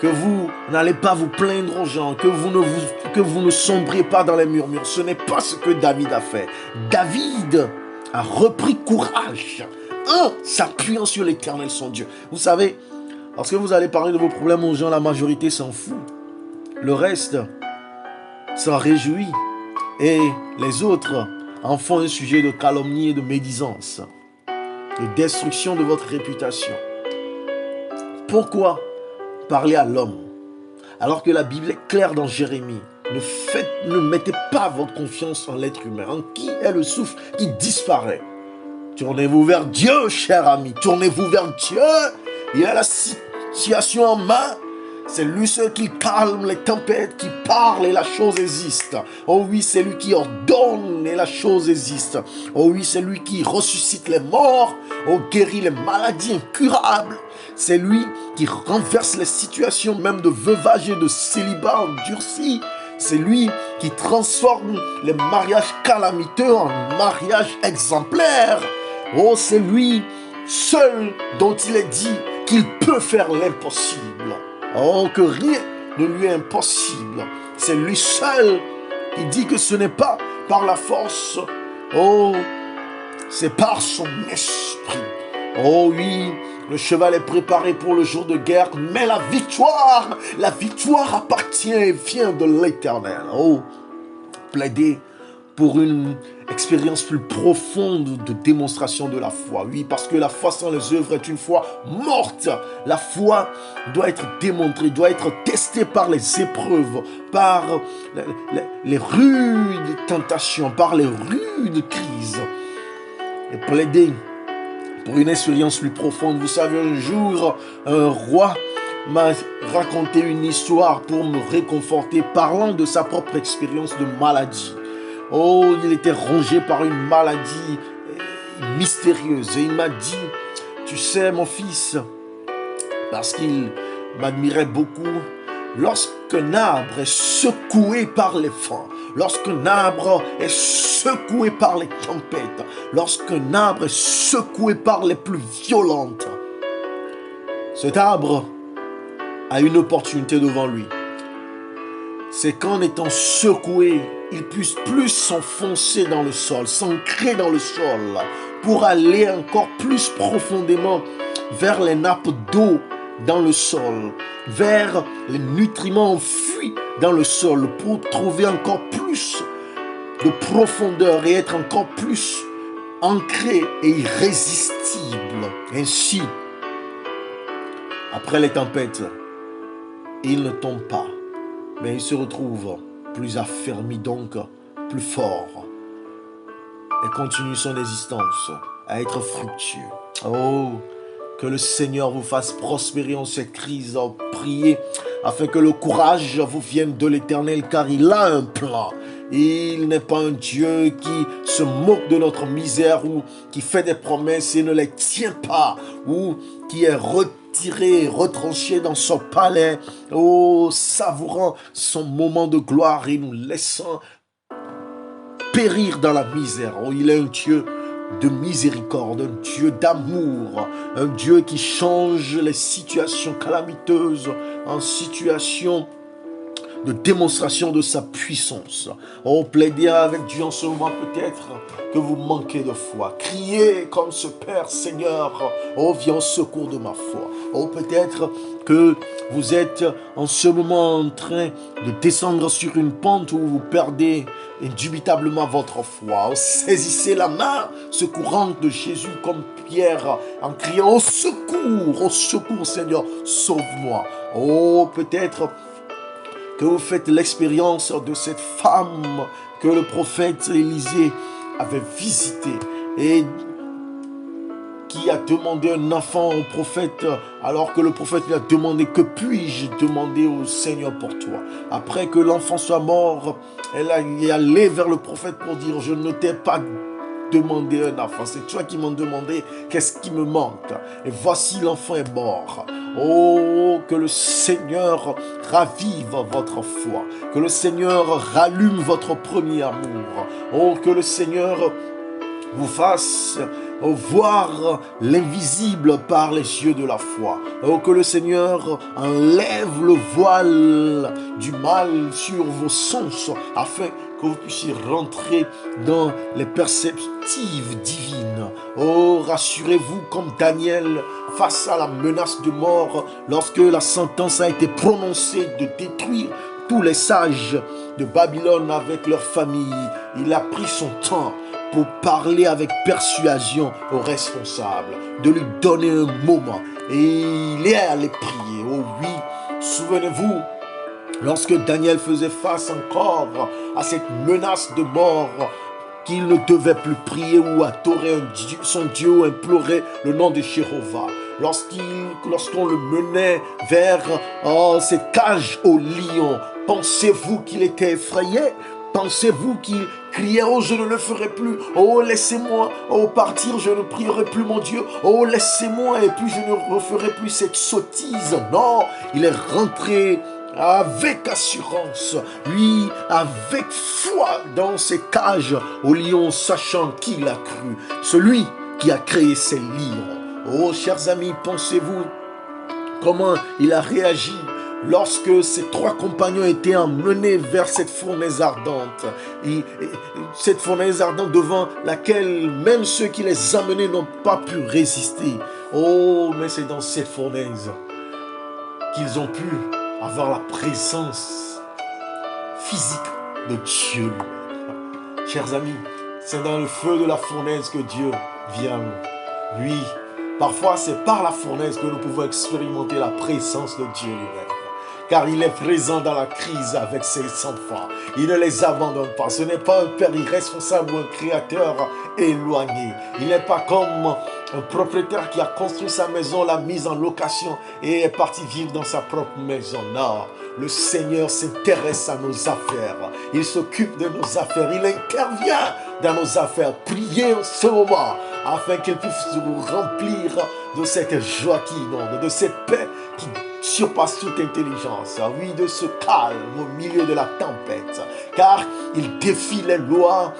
Que vous n'allez pas vous plaindre aux gens, que vous ne sombriez pas dans les murmures. Ce n'est pas ce que David a fait. David a repris courage en s'appuyant sur l'Éternel son Dieu. Vous savez, lorsque vous allez parler de vos problèmes aux gens, la majorité s'en fout. Le reste s'en réjouit. Et les autres en font un sujet de calomnie et de médisance, de destruction de votre réputation. Pourquoi parler à l'homme alors que la Bible est claire dans Jérémie? Ne mettez pas votre confiance en l'être humain, en qui est le souffle qui disparaît. Tournez-vous vers Dieu, cher ami. Tournez-vous vers Dieu. Il a la situation en main. C'est lui seul qui calme les tempêtes, qui parle et la chose existe. Oh oui, c'est lui qui ordonne et la chose existe. Oh oui, c'est lui qui ressuscite les morts. Oh, guérit les maladies incurables. C'est lui qui renverse les situations même de veuvage et de célibat endurci. C'est lui qui transforme les mariages calamiteux en mariages exemplaires. Oh, c'est lui seul dont il est dit qu'il peut faire l'impossible. Oh, que rien ne lui est impossible. C'est lui seul qui dit que ce n'est pas par la force. Oh, c'est par son esprit. Oh oui, le cheval est préparé pour le jour de guerre, mais la victoire appartient et vient de l'Éternel. Oh, plaidez pour une expérience plus profonde de démonstration de la foi. Oui, parce que la foi sans les œuvres est une foi morte. La foi doit être démontrée, doit être testée par les épreuves, par les rudes tentations, par les rudes crises. Et plaidez pour une expérience plus profonde. Vous savez, un jour, un roi m'a raconté une histoire pour me réconforter, parlant de sa propre expérience de maladie. Oh, il était rongé par une maladie mystérieuse. Et il m'a dit, tu sais mon fils, parce qu'il m'admirait beaucoup, lorsqu'un arbre est secoué par les vents, lorsqu'un arbre est secoué par les tempêtes, lorsqu'un arbre est secoué par les pluies violentes, cet arbre a une opportunité devant lui. C'est qu'en étant secoué, il puisse plus s'enfoncer dans le sol, s'ancrer dans le sol, pour aller encore plus profondément vers les nappes d'eau dans le sol, vers les nutriments enfuis dans le sol, pour trouver encore plus de profondeur et être encore plus ancré et irrésistible. Ainsi, après les tempêtes, il ne tombe pas, mais il se retrouve plus affermi, donc plus fort, et continue son existence à être fructueux. Oh, que le Seigneur vous fasse prospérer en cette crise. Priez afin que le courage vous vienne de l'Éternel, car il a un plan. Il n'est pas un Dieu qui se moque de notre misère ou qui fait des promesses et ne les tient pas, ou qui est retiré, retranché dans son palais, oh, savourant son moment de gloire et nous laissant périr dans la misère. Oh, il est un Dieu de miséricorde, un Dieu d'amour, un Dieu qui change les situations calamiteuses en situations de démonstration de sa puissance. Oh, plaidez avec Dieu en ce moment peut-être que vous manquez de foi. Criez comme ce Père, Seigneur, oh, viens au secours de ma foi. Oh, peut-être que vous êtes en ce moment en train de descendre sur une pente où vous perdez indubitablement votre foi. Oh, saisissez la main secourante de Jésus comme Pierre en criant au secours Seigneur, sauve-moi. Oh, peut-être que vous faites l'expérience de cette femme que le prophète Élisée avait visitée et qui a demandé un enfant au prophète, alors que le prophète lui a demandé: que puis-je demander au Seigneur pour toi? Après que l'enfant soit mort, elle est allée vers le prophète pour dire: je ne t'ai pas demandé un enfant, c'est toi qui m'as demandé qu'est-ce qui me manque, et voici l'enfant est mort. Oh, que le Seigneur ravive votre foi, que le Seigneur rallume votre premier amour. Oh, que le Seigneur vous fasse voir l'invisible par les yeux de la foi. Oh, que le Seigneur enlève le voile du mal sur vos sens afin que vous puissiez rentrer dans les perspectives divines. Oh, rassurez-vous comme Daniel face à la menace de mort lorsque la sentence a été prononcée de détruire tous les sages de Babylone avec leur famille. Il a pris son temps pour parler avec persuasion aux responsables, de lui donner un moment. Et il est allé prier. Oh oui, souvenez-vous, lorsque Daniel faisait face encore à cette menace de mort, qu'il ne devait plus prier ou adorer son Dieu ou implorer le nom de Jéhovah. Lorsqu'on le menait vers cette cage au lion, pensez-vous qu'il était effrayé? Pensez-vous qu'il criait: oh, je ne le ferai plus, oh, laissez-moi, oh, partir, je ne prierai plus mon Dieu, oh, laissez-moi, et puis je ne referai plus cette sottise? Non, il est rentré avec assurance, lui, avec foi dans ses cages au lion, sachant qu'il a cru, celui qui a créé ces lions. Oh, chers amis, pensez-vous comment il a réagi lorsque ses trois compagnons étaient emmenés vers cette fournaise ardente. Et cette fournaise ardente devant laquelle même ceux qui les amenaient n'ont pas pu résister. Oh, mais c'est dans cette fournaise qu'ils ont pu avoir la présence physique de Dieu. Chers amis, c'est dans le feu de la fournaise que Dieu vient. Oui, parfois c'est par la fournaise que nous pouvons expérimenter la présence de Dieu lui-même. Car il est présent dans la crise avec ses enfants. Il ne les abandonne pas. Ce n'est pas un père irresponsable ou un créateur éloigné. Il n'est pas comme un propriétaire qui a construit sa maison, l'a mise en location et est parti vivre dans sa propre maison. Non, le Seigneur s'intéresse à nos affaires. Il s'occupe de nos affaires. Il intervient dans nos affaires. Priez en ce moment afin qu'il puisse nous remplir de cette joie qui inonde, de cette paix qui surpasse toute intelligence, oui, de ce calme au milieu de la tempête, car il défie les lois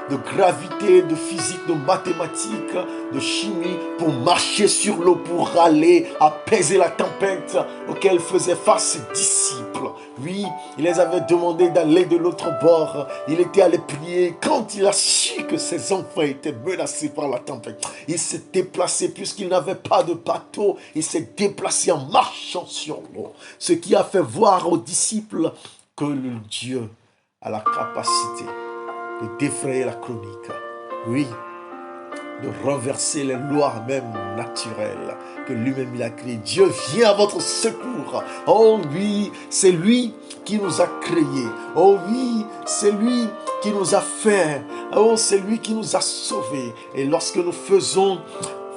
de gravité, de physique, de mathématiques, de chimie, pour marcher sur l'eau, pour aller apaiser la tempête auquel faisaient face ses disciples. Oui, il les avait demandé d'aller de l'autre bord. Il était allé prier. Quand il a su que ses enfants étaient menacés par la tempête, il s'est déplacé, puisqu'il n'avait pas de bateau, il s'est déplacé en marchant sur l'eau. Ce qui a fait voir aux disciples que le Dieu a la capacité de défrayer la chronique. Oui, de renverser les lois même naturelles que lui-même il a créées. Dieu vient à votre secours. Oh oui, c'est lui qui nous a créés. Oh oui, c'est lui qui nous a fait. Oh, c'est lui qui nous a sauvés. Et lorsque nous faisons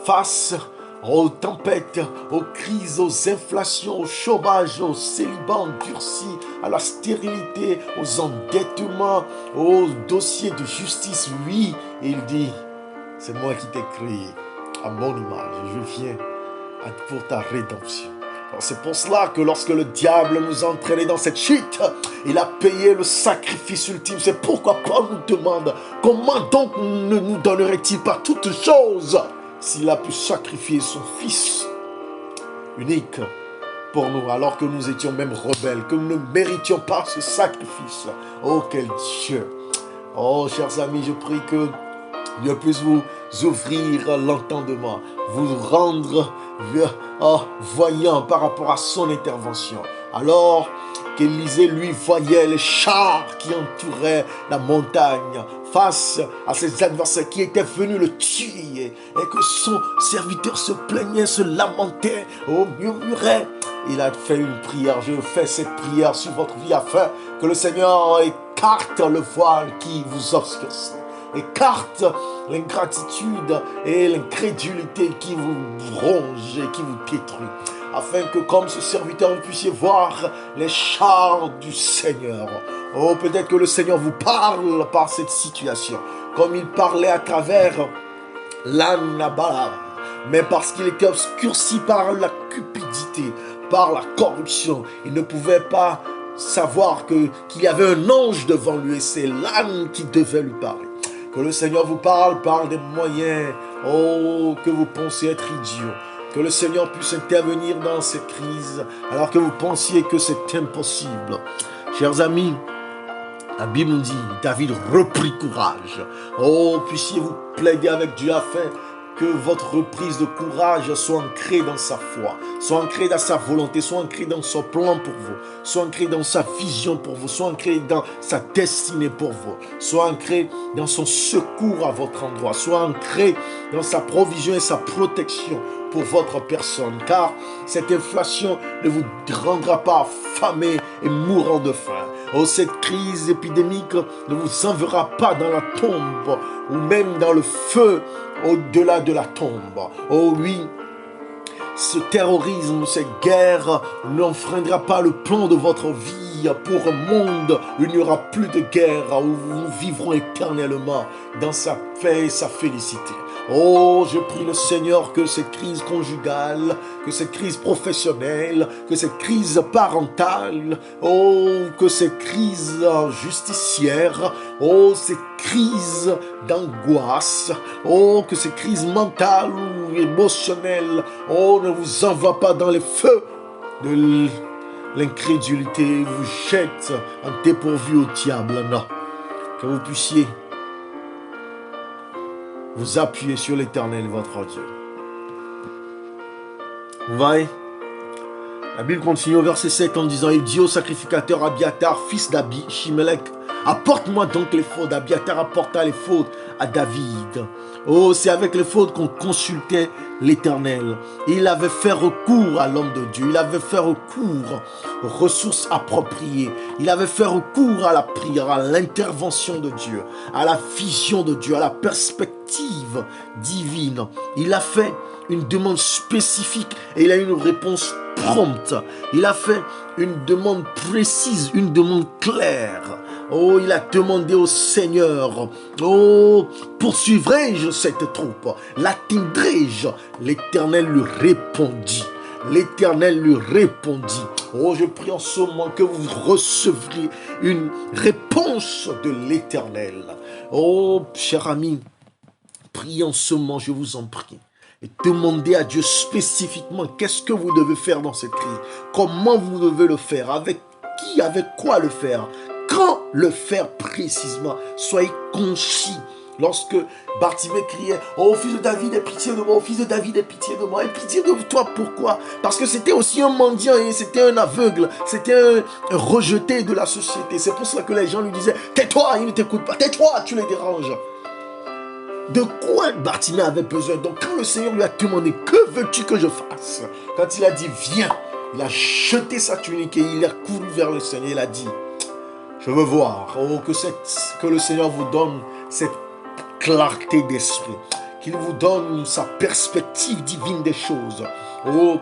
face aux tempêtes, aux crises, aux inflations, au chômage, au célibat endurci, à la stérilité, aux endettements, aux dossiers de justice. Oui, il dit, c'est moi qui t'ai créé à mon image. Je viens pour ta rédemption. C'est pour cela que lorsque le diable nous a entraînés dans cette chute, il a payé le sacrifice ultime. C'est pourquoi Paul nous demande, comment donc ne nous donnerait-il pas toutes choses s'il a pu sacrifier son fils unique pour nous, alors que nous étions même rebelles, que nous ne méritions pas ce sacrifice. Oh, quel Dieu! Oh, chers amis, je prie que Dieu puisse vous ouvrir l'entendement, vous rendre voyant par rapport à son intervention. Alors qu'Élisée, lui, voyait les chars qui entouraient la montagne face à ses adversaires qui étaient venus le tuer, et que son serviteur se plaignait, se lamentait, murmurait. Il a fait une prière. Je fais cette prière sur votre vie afin que le Seigneur écarte le voile qui vous obscurcit, écarte l'ingratitude et l'incrédulité qui vous ronge et qui vous détruit, afin que comme ce serviteur vous puissiez voir les chars du Seigneur. Oh, peut-être que le Seigneur vous parle par cette situation, comme il parlait à travers l'âne Nabal, mais parce qu'il était obscurci par la cupidité, par la corruption, il ne pouvait pas savoir qu'il y avait un ange devant lui et c'est l'âne qui devait lui parler. Que le Seigneur vous parle par des moyens, que vous pensez être idiots. Que le Seigneur puisse intervenir dans cette crise alors que vous pensiez que c'est impossible. Chers amis, la Bible nous dit, David reprit courage. Puissiez-vous plaider avec Dieu afin que votre reprise de courage soit ancrée dans sa foi, soit ancrée dans sa volonté, soit ancrée dans son plan pour vous, soit ancrée dans sa vision pour vous, soit ancrée dans sa destinée pour vous, soit ancrée dans son secours à votre endroit, soit ancrée dans sa provision et sa protection pour votre personne, car cette inflation ne vous rendra pas affamé et mourant de faim. Cette crise épidémique ne vous enverra pas dans la tombe ou même dans le feu au-delà de la tombe. Oh oui, ce terrorisme, cette guerre n'enfreindra pas le plan de votre vie pour un monde où il n'y aura plus de guerre, où nous vivrons éternellement dans sa paix et sa félicité. Oh, je prie le Seigneur que cette crise conjugale, que cette crise professionnelle, que cette crise parentale, que cette crise justicière, cette crise d'angoisse, que cette crise mentale ou émotionnelle, ne vous envoie pas dans les feux de l'incrédulité, vous jette en dépourvu au diable, non. Que vous puissiez vous appuyez sur l'Éternel, votre Dieu. Vous voyez, la Bible continue au verset 7 en disant, il dit au sacrificateur Abiatar, fils d'Abimelech, apporte-moi donc l'éphod. Abiatar apporta l'éphod à David. C'est avec l'éphod qu'on consultait l'Éternel. Il avait fait recours à l'homme de Dieu. Il avait fait recours aux ressources appropriées. Il avait fait recours à la prière, à l'intervention de Dieu, à la vision de Dieu, à la perspective divine. Il a fait une demande spécifique et il a eu une réponse prompte. Il a fait une demande précise, une demande claire. Il a demandé au Seigneur, poursuivrai-je cette troupe? L'atteindrai-je? L'Éternel lui répondit. L'Éternel lui répondit. Je prie en ce moment que vous recevrez une réponse de l'Éternel. Cher ami, priez en ce moment, je vous en prie. Et demandez à Dieu spécifiquement qu'est-ce que vous devez faire dans cette crise. Comment vous devez le faire. Avec qui, avec quoi le faire. Quand le faire précisément. Soyez concis. Lorsque Bartimée criait, fils de David, aie pitié de moi, fils de David, aie pitié de moi, aie pitié de toi, pourquoi? Parce que c'était aussi un mendiant, et c'était un aveugle, c'était un rejeté de la société. C'est pour cela que les gens lui disaient, tais-toi, il ne t'écoute pas, tais-toi, tu les déranges. De quoi Bartimée avait besoin? Donc quand le Seigneur lui a demandé, que veux-tu que je fasse? Quand il a dit, viens, il a jeté sa tunique et il a couru vers le Seigneur, il a dit, je veux voir, que le Seigneur vous donne cette clarté d'esprit, qu'il vous donne sa perspective divine des choses. Oh,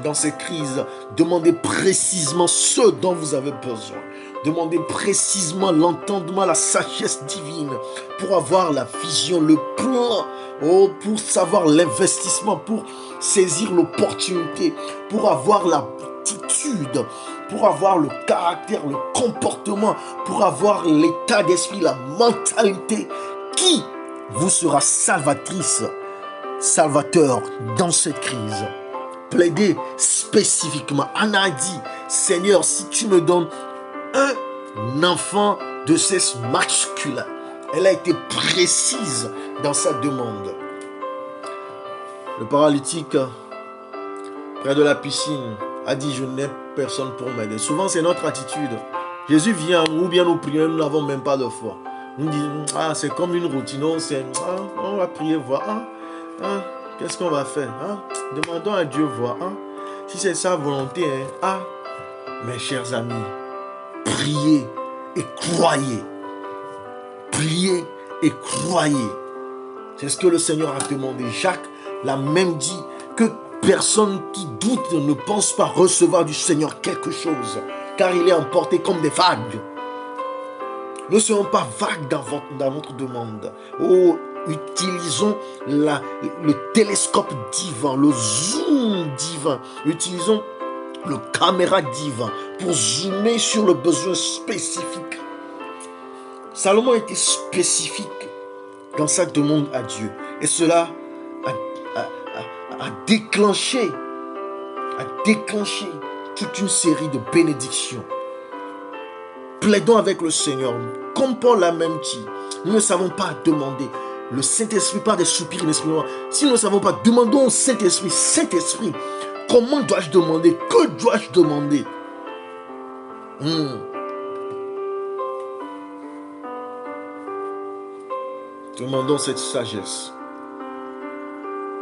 dans ces crises, demandez précisément ce dont vous avez besoin. Demandez précisément l'entendement, la sagesse divine pour avoir la vision, le plan, oh, pour savoir l'investissement, pour saisir l'opportunité, pour avoir l'attitude, pour avoir le caractère, le comportement, pour avoir l'état d'esprit, la mentalité qui vous sera salvatrice, salvateur dans cette crise. Plaidez spécifiquement. Anna a dit, Seigneur, si tu me donnes un enfant de sexe masculin. Elle a été précise dans sa demande. Le paralytique, près de la piscine, a dit, je n'ai personne pour m'aider. Souvent, c'est notre attitude. Jésus vient, ou bien nous prions, nous n'avons même pas de foi. Nous disons, c'est comme une routine, on va prier, voir. Qu'est-ce qu'on va faire? Demandons à Dieu, voir. Si c'est sa volonté, mes chers amis, priez et croyez. Priez et croyez. C'est ce que le Seigneur a demandé. Jacques l'a même dit, que personne qui doute ne pense pas recevoir du Seigneur quelque chose, car il est emporté comme des vagues. Ne soyons pas vagues dans notre demande. Oh, utilisons le télescope divin, le zoom divin. Utilisons le caméra divin pour zoomer sur le besoin spécifique. Salomon était spécifique dans sa demande à Dieu. Et cela a déclenché toute une série de bénédictions. Plaidons avec le Seigneur. Comme Paul l'a même dit, nous ne savons pas demander. Le Saint-Esprit par des soupirs inexprimables. Si nous ne savons pas, demandons au Saint-Esprit. Saint-Esprit, comment dois-je demander? Que dois-je demander? Demandons cette sagesse,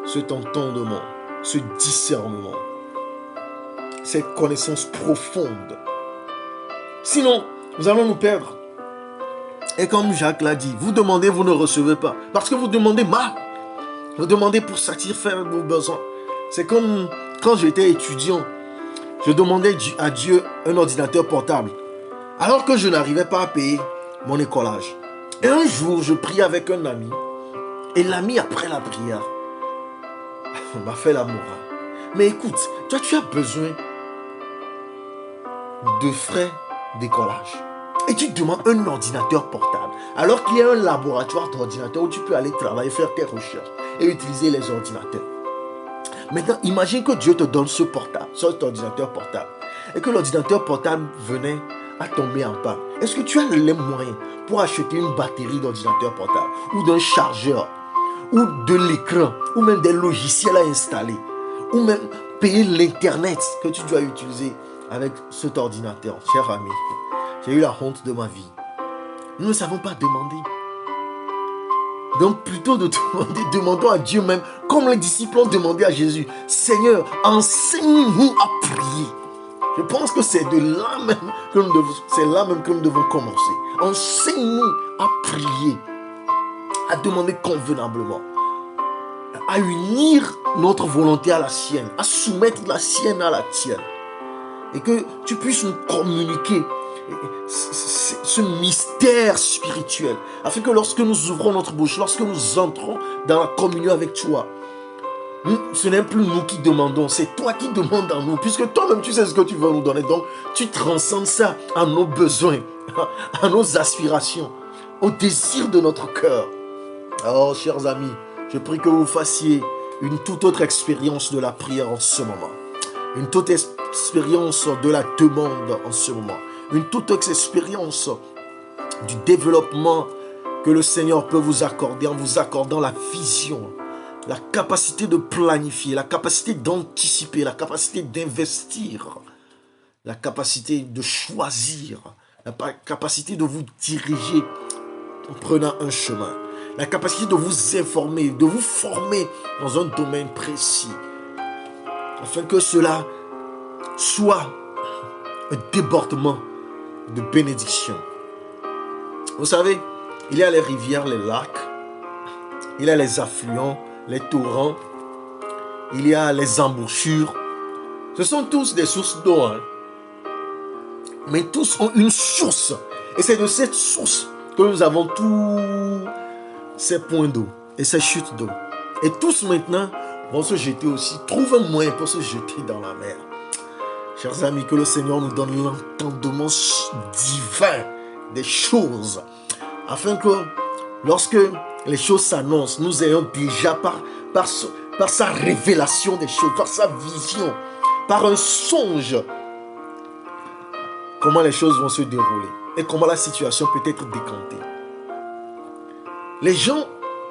cet entendement, ce discernement, cette connaissance profonde. Sinon, nous allons nous perdre. Et comme Jacques l'a dit, vous demandez, vous ne recevez pas. Parce que vous demandez mal. Vous demandez pour satisfaire vos besoins. C'est comme quand j'étais étudiant, je demandais à Dieu un ordinateur portable. Alors que je n'arrivais pas à payer mon écolage. Et un jour, je priais avec un ami. Et l'ami, après la prière, m'a fait la morale. Mais écoute, toi, tu as besoin de frais d'écolage. Et tu demandes un ordinateur portable. Alors qu'il y a un laboratoire d'ordinateur où tu peux aller travailler, faire tes recherches et utiliser les ordinateurs. Maintenant, imagine que Dieu te donne ce portable, cet ordinateur portable. Et que l'ordinateur portable venait à tomber en panne. Est-ce que tu as les moyens pour acheter une batterie d'ordinateur portable ou d'un chargeur ou de l'écran ou même des logiciels à installer ou même payer l'internet que tu dois utiliser avec cet ordinateur? Cher ami, j'ai eu la honte de ma vie. Nous ne savons pas demander. Donc plutôt de demander, demandons à Dieu même, comme les disciples ont demandé à Jésus, Seigneur, enseigne-nous à prier. Je pense que c'est là même que nous devons commencer. Enseigne-nous à prier, à demander convenablement, à unir notre volonté à la sienne, à soumettre la sienne à la tienne. Et que tu puisses nous communiquer ce mystère spirituel, afin que lorsque nous ouvrons notre bouche, lorsque nous entrons dans la communion avec toi, ce n'est plus nous qui demandons, c'est toi qui demandes en nous, puisque toi-même tu sais ce que tu veux nous donner. Donc tu transcendes ça à nos besoins, à nos aspirations, au désir de notre cœur. Oh, chers amis, je prie que vous fassiez une toute autre expérience de la prière en ce moment, une toute expérience de la demande en ce moment, une toute autre expérience du développement que le Seigneur peut vous accorder en vous accordant la vision, la capacité de planifier, la capacité d'anticiper, la capacité d'investir, la capacité de choisir, la capacité de vous diriger en prenant un chemin, la capacité de vous informer, de vous former dans un domaine précis, afin que cela soit un débordement de bénédiction. Vous savez, il y a les rivières, les lacs, il y a les affluents, les torrents, il y a les embouchures. Ce sont tous des sources d'eau, hein. Mais tous ont une source. Et c'est de cette source que nous avons tous ces points d'eau et ces chutes d'eau. Et tous maintenant vont se jeter aussi, trouvent un moyen pour se jeter dans la mer. Chers amis, que le Seigneur nous donne l'entendement divin des choses, afin que lorsque les choses s'annoncent, nous ayons déjà par sa révélation des choses, par sa vision, par un songe, comment les choses vont se dérouler et comment la situation peut être décantée. Les gens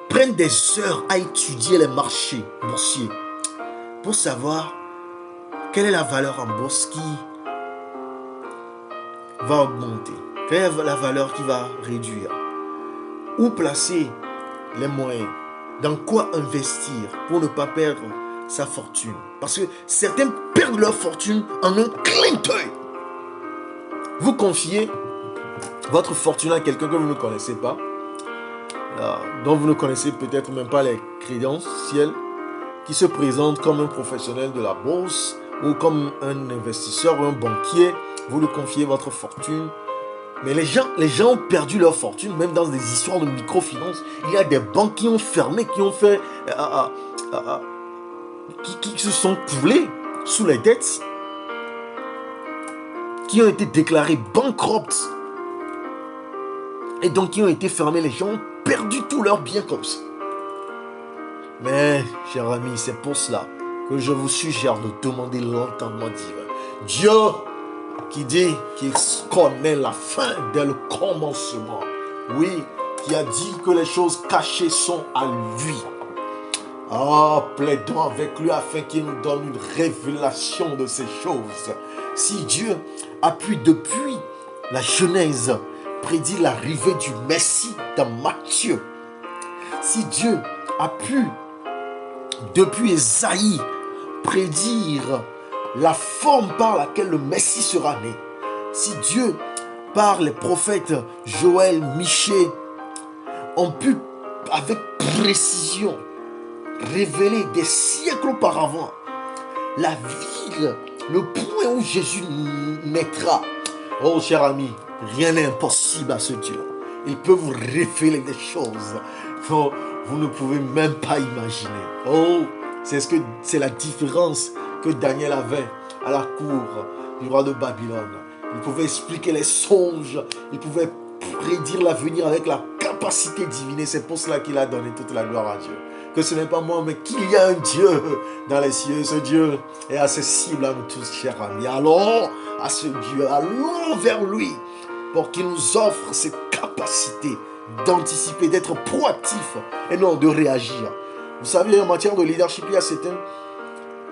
prennent des heures à étudier les marchés boursiers pour savoir quelle est la valeur en bourse qui va augmenter, quelle est la valeur qui va réduire, où placer les moyens, dans quoi investir pour ne pas perdre sa fortune. Parce que certains perdent leur fortune en un clin d'œil. Vous confiez votre fortune à quelqu'un que vous ne connaissez pas, dont vous ne connaissez peut-être même pas les crédentiels, qui se présente comme un professionnel de la bourse ou comme un investisseur ou un banquier. Vous lui confiez votre fortune. Mais les gens ont perdu leur fortune, même dans des histoires de microfinance. Il y a des banques qui ont fermé, qui ont fait, qui se sont coulés sous les dettes, qui ont été déclarés bankruptes et donc qui ont été fermés. Les gens ont perdu tous leurs biens comme ça. Mais, chers amis, c'est pour cela que je vous suggère de demander l'entendement divin. Dieu qui dit qu'il connaît la fin dès le commencement. Oui, qui a dit que les choses cachées sont à lui. Plaidons avec lui afin qu'il nous donne une révélation de ces choses. Si Dieu a pu depuis la Genèse prédire l'arrivée du Messie dans Matthieu, si Dieu a pu depuis Ésaïe prédire la forme par laquelle le Messie sera né, si Dieu par les prophètes Joël, Michée ont pu avec précision révéler des siècles auparavant la ville, le point où Jésus naîtra. Oh, cher ami, rien n'est impossible à ce Dieu. Il peut vous révéler des choses dont vous ne pouvez même pas imaginer. Oh, c'est la différence que Daniel avait à la cour du roi de Babylone. Il pouvait expliquer les songes, il pouvait prédire l'avenir avec la capacité divine. C'est pour cela qu'il a donné toute la gloire à Dieu. Que ce n'est pas moi, mais qu'il y a un Dieu dans les cieux. Ce Dieu est accessible à nous tous, chers amis. Allons à ce Dieu, allons vers lui pour qu'il nous offre cette capacité d'anticiper, d'être proactif et non de réagir. Vous savez, en matière de leadership, il y a certains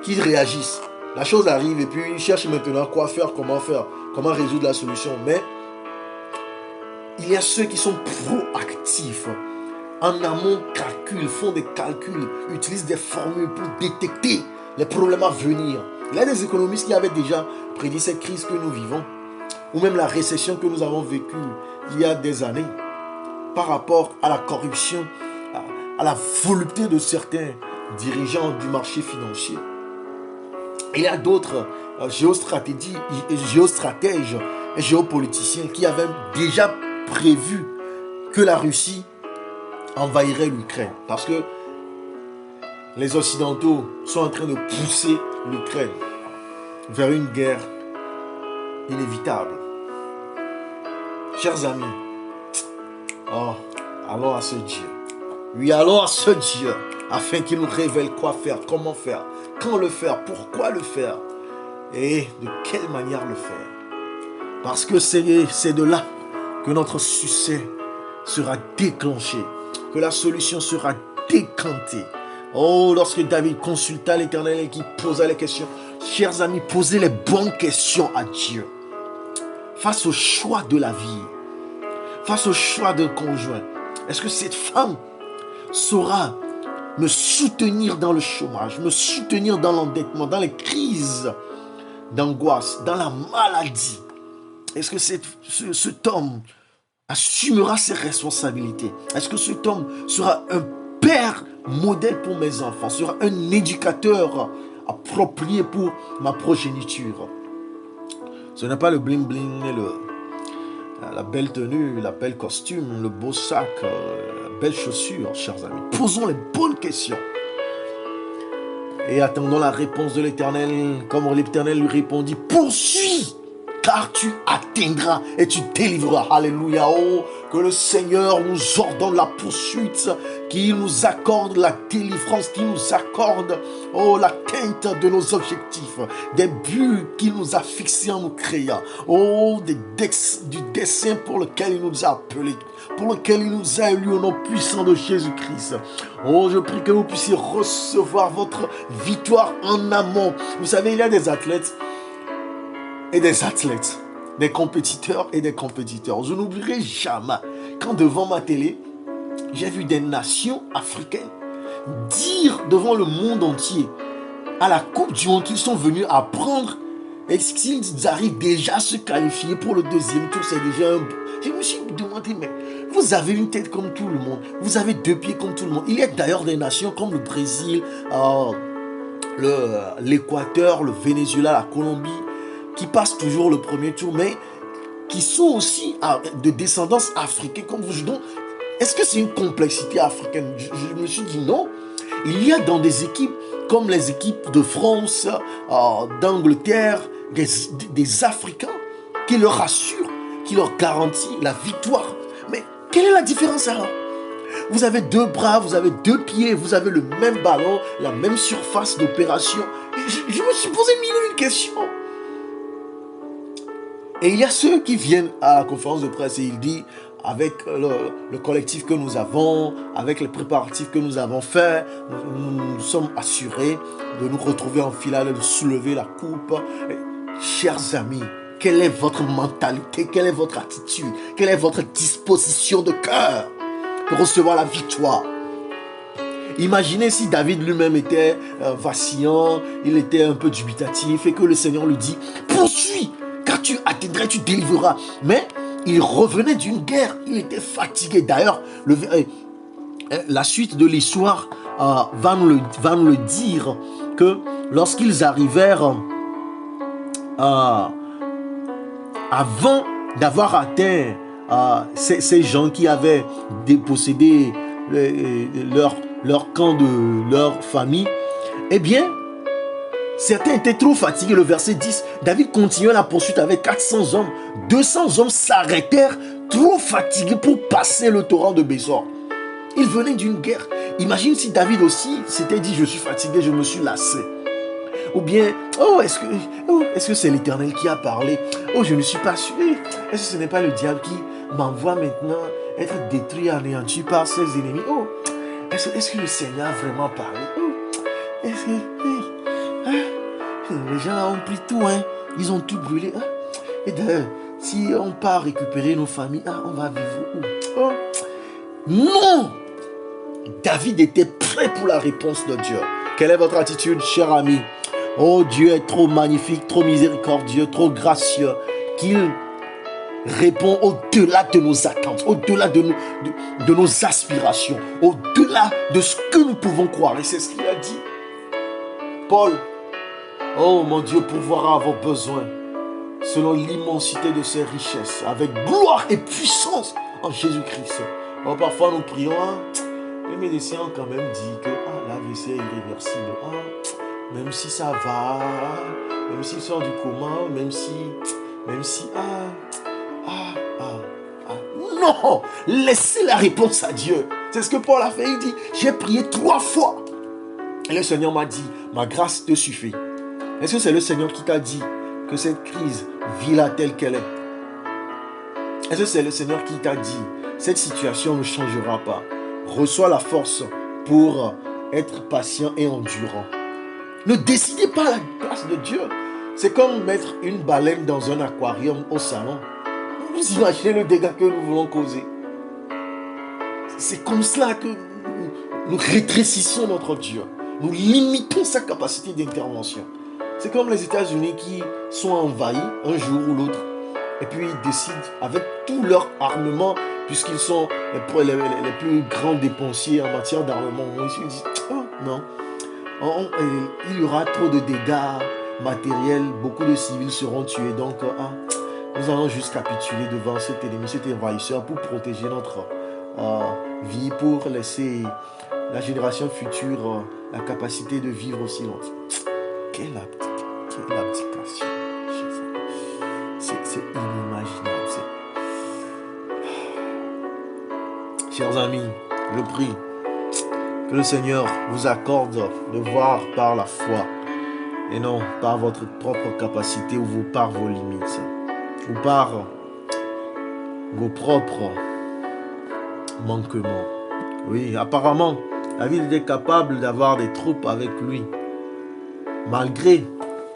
qui réagissent. La chose arrive et puis ils cherchent maintenant quoi faire, comment résoudre la solution. Mais il y a ceux qui sont proactifs. En amont, calculent, font des calculs, utilisent des formules pour détecter les problèmes à venir. Il y a des économistes qui avaient déjà prédit cette crise que nous vivons, ou même la récession que nous avons vécue il y a des années, par rapport à la corruption, à la volupté de certains dirigeants du marché financier. Il y a d'autres géostratèges et géopoliticiens qui avaient déjà prévu que la Russie envahirait l'Ukraine. Parce que les Occidentaux sont en train de pousser l'Ukraine vers une guerre inévitable. Chers amis, allons à ce Dieu. Oui, allons à ce Dieu afin qu'il nous révèle quoi faire, comment faire, quand le faire, pourquoi le faire et de quelle manière le faire. Parce que c'est de là que notre succès sera déclenché, que la solution sera décantée. Oh, lorsque David consulta l'Éternel et qu'il posa les questions, chers amis, posez les bonnes questions à Dieu. Face au choix de la vie, face au choix d'un conjoint, est-ce que cette femme saura me soutenir dans le chômage, me soutenir dans l'endettement, dans les crises d'angoisse, dans la maladie? Est-ce que cet homme assumera ses responsabilités? Est-ce que cet homme sera un père modèle pour mes enfants, sera un éducateur approprié pour ma progéniture. Ce n'est pas le bling-bling, la belle tenue, la belle costume, le beau sac, la belle chaussure, chers amis. Posons les bonnes questions. Et attendons la réponse de l'Éternel, comme l'Éternel lui répondit, poursuis, car tu atteindras et tu délivreras. Alléluia. Oh, que le Seigneur nous ordonne la poursuite, qu'il nous accorde la délivrance, qu'il nous accorde l'atteinte de nos objectifs, des buts qu'il nous a fixés en nous créant, du dessein pour lequel il nous a appelés, pour lequel il nous a élus au nom puissant de Jésus-Christ. Oh, je prie que vous puissiez recevoir votre victoire en amont. Vous savez, il y a des athlètes et des athlètes, des compétiteurs et des compétiteurs. Je n'oublierai jamais quand devant ma télé, j'ai vu des nations africaines dire devant le monde entier à la Coupe du Monde qu'ils sont venus apprendre et s'ils arrivent déjà à se qualifier pour le deuxième tour, c'est déjà un... Je me suis demandé, mais vous avez une tête comme tout le monde, vous avez deux pieds comme tout le monde. Il y a d'ailleurs des nations comme le Brésil, l'Équateur, le Venezuela, la Colombie, qui passent toujours le premier tour, mais qui sont aussi de descendance africaine comme vous. Donc, est-ce que c'est une complexité africaine? Je me suis dit non. Il y a dans des équipes comme les équipes de France, d'Angleterre, des Africains qui leur assurent, qui leur garantissent la victoire. Mais quelle est la différence alors? Vous avez deux bras, vous avez deux pieds, vous avez le même ballon, la même surface d'opération. Je me suis posé mille et une questions. Et il y a ceux qui viennent à la conférence de presse et ils disent, avec le collectif que nous avons, avec les préparatifs que nous avons faits, nous sommes assurés de nous retrouver en finale, de soulever la coupe. Et, chers amis, quelle est votre mentalité, quelle est votre attitude, quelle est votre disposition de cœur pour recevoir la victoire? Imaginez si David lui-même était vacillant, il était un peu dubitatif et que le Seigneur lui dit, poursuis, car tu atteindras, tu délivreras. Mais il revenait d'une guerre, il était fatigué. D'ailleurs, la suite de l'histoire va nous le dire, que lorsqu'ils arrivèrent, avant d'avoir atteint ces gens qui avaient dépossédé leur camp de leur famille, eh bien, certains étaient trop fatigués. Le verset 10, David continuait la poursuite avec 400 hommes. 200 hommes s'arrêtèrent, trop fatigués pour passer le torrent de Bésor. Ils venaient d'une guerre. Imagine si David aussi s'était dit, je suis fatigué, je me suis lassé. Ou bien, est-ce que c'est l'Éternel qui a parlé? Oh, je ne suis pas sûr. Est-ce que ce n'est pas le diable qui m'envoie maintenant être détruit, anéanti par ses ennemis? Oh, est-ce que le Seigneur a vraiment parlé? Oh, est-ce que... les gens là ont pris tout, hein. Ils ont tout brûlé. Hein. Et d'ailleurs, si on part récupérer nos familles, on va vivre où? Oh. Non! David était prêt pour la réponse de Dieu. Quelle est votre attitude, cher ami? Oh, Dieu est trop magnifique, trop miséricordieux, trop gracieux, qu'il répond au-delà de nos attentes, au-delà de nos aspirations, au-delà de ce que nous pouvons croire. Et c'est ce qu'il a dit. Paul, oh mon Dieu, pourvoira à vos besoins selon l'immensité de ses richesses, avec gloire et puissance en Jésus-Christ. Oh, parfois nous prions, les médecins ont quand même dit que l'AVC est irréversible. Même si ça va, même s'il sort du coma, même si, non, laissez la réponse à Dieu. C'est ce que Paul a fait. Il dit, j'ai prié 3 fois. Et le Seigneur m'a dit, ma grâce te suffit. Est-ce que c'est le Seigneur qui t'a dit que cette crise, vis-la telle qu'elle est? Est-ce que c'est le Seigneur qui t'a dit, cette situation ne changera pas? Reçois la force pour être patient et endurant. Ne décidez pas à la place de Dieu. C'est comme mettre une baleine dans un aquarium au salon. Vous imaginez le dégât que nous voulons causer. C'est comme cela que nous rétrécissons notre Dieu. Nous limitons sa capacité d'intervention. C'est comme les États-Unis qui sont envahis un jour ou l'autre Et puis ils décident, avec tout leur armement, puisqu'ils sont les plus grands dépensiers en matière d'armement, ils disent, oh non, il y aura trop de dégâts matériels, beaucoup de civils seront tués, donc nous allons juste capituler devant cet ennemi, cet envahisseur, pour protéger notre vie, pour laisser la génération future la capacité de vivre aussi longtemps. Quelle abdication. C'est inimaginable. Chers amis, je prie que le Seigneur vous accorde de voir par la foi et non par votre propre capacité ou par vos limites ou par vos propres manquements. Oui, apparemment, David était capable d'avoir des troupes avec lui. Malgré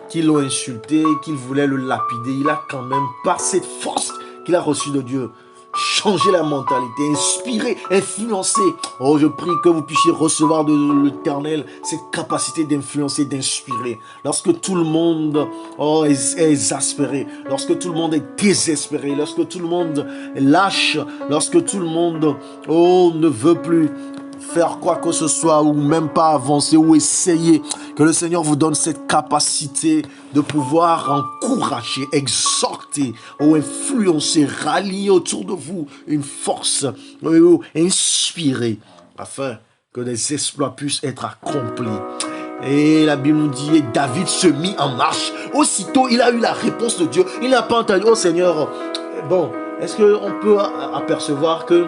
qu'ils l'ont insulté, qu'ils voulaient le lapider, il a quand même, par cette force qu'il a reçue de Dieu, changé la mentalité, inspiré, influencé. Oh, je prie que vous puissiez recevoir de l'Éternel cette capacité d'influencer, d'inspirer. Lorsque tout le monde est exaspéré, lorsque tout le monde est désespéré, lorsque tout le monde lâche, lorsque tout le monde ne veut plus faire quoi que ce soit ou même pas avancer ou essayer, que le Seigneur vous donne cette capacité de pouvoir encourager, exhorter ou influencer, rallier autour de vous une force, inspirer afin que des exploits puissent être accomplis. Et la Bible nous dit, et David se mit en marche. Aussitôt, il a eu la réponse de Dieu. Il n'a pas entendu, oh Seigneur, bon, est-ce qu'on peut apercevoir que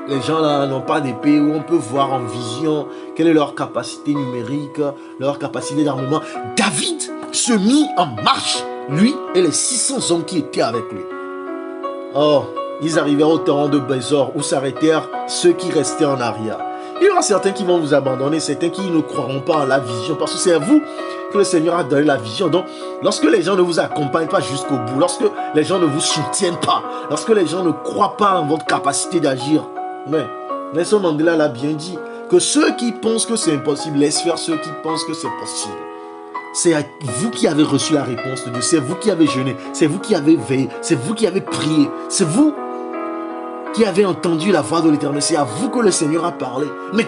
les gens là n'ont pas d'épée, où on peut voir en vision quelle est leur capacité numérique, leur capacité d'armement. David se mit en marche, lui et les 600 hommes qui étaient avec lui. Oh, ils arrivèrent au torrent de Bésor où s'arrêtèrent ceux qui restaient en arrière. Il y aura certains qui vont vous abandonner, certains qui ne croiront pas en la vision, parce que c'est à vous que le Seigneur a donné la vision. Donc, lorsque les gens ne vous accompagnent pas jusqu'au bout, lorsque les gens ne vous soutiennent pas, lorsque les gens ne croient pas en votre capacité d'agir, mais Nelson Mandela l'a bien dit, que ceux qui pensent que c'est impossible, laissent faire ceux qui pensent que c'est possible. C'est vous qui avez reçu la réponse de Dieu, c'est vous qui avez jeûné, c'est vous qui avez veillé, c'est vous qui avez prié, c'est vous qui avez entendu la voix de l'Éternel, c'est à vous que le Seigneur a parlé. Mais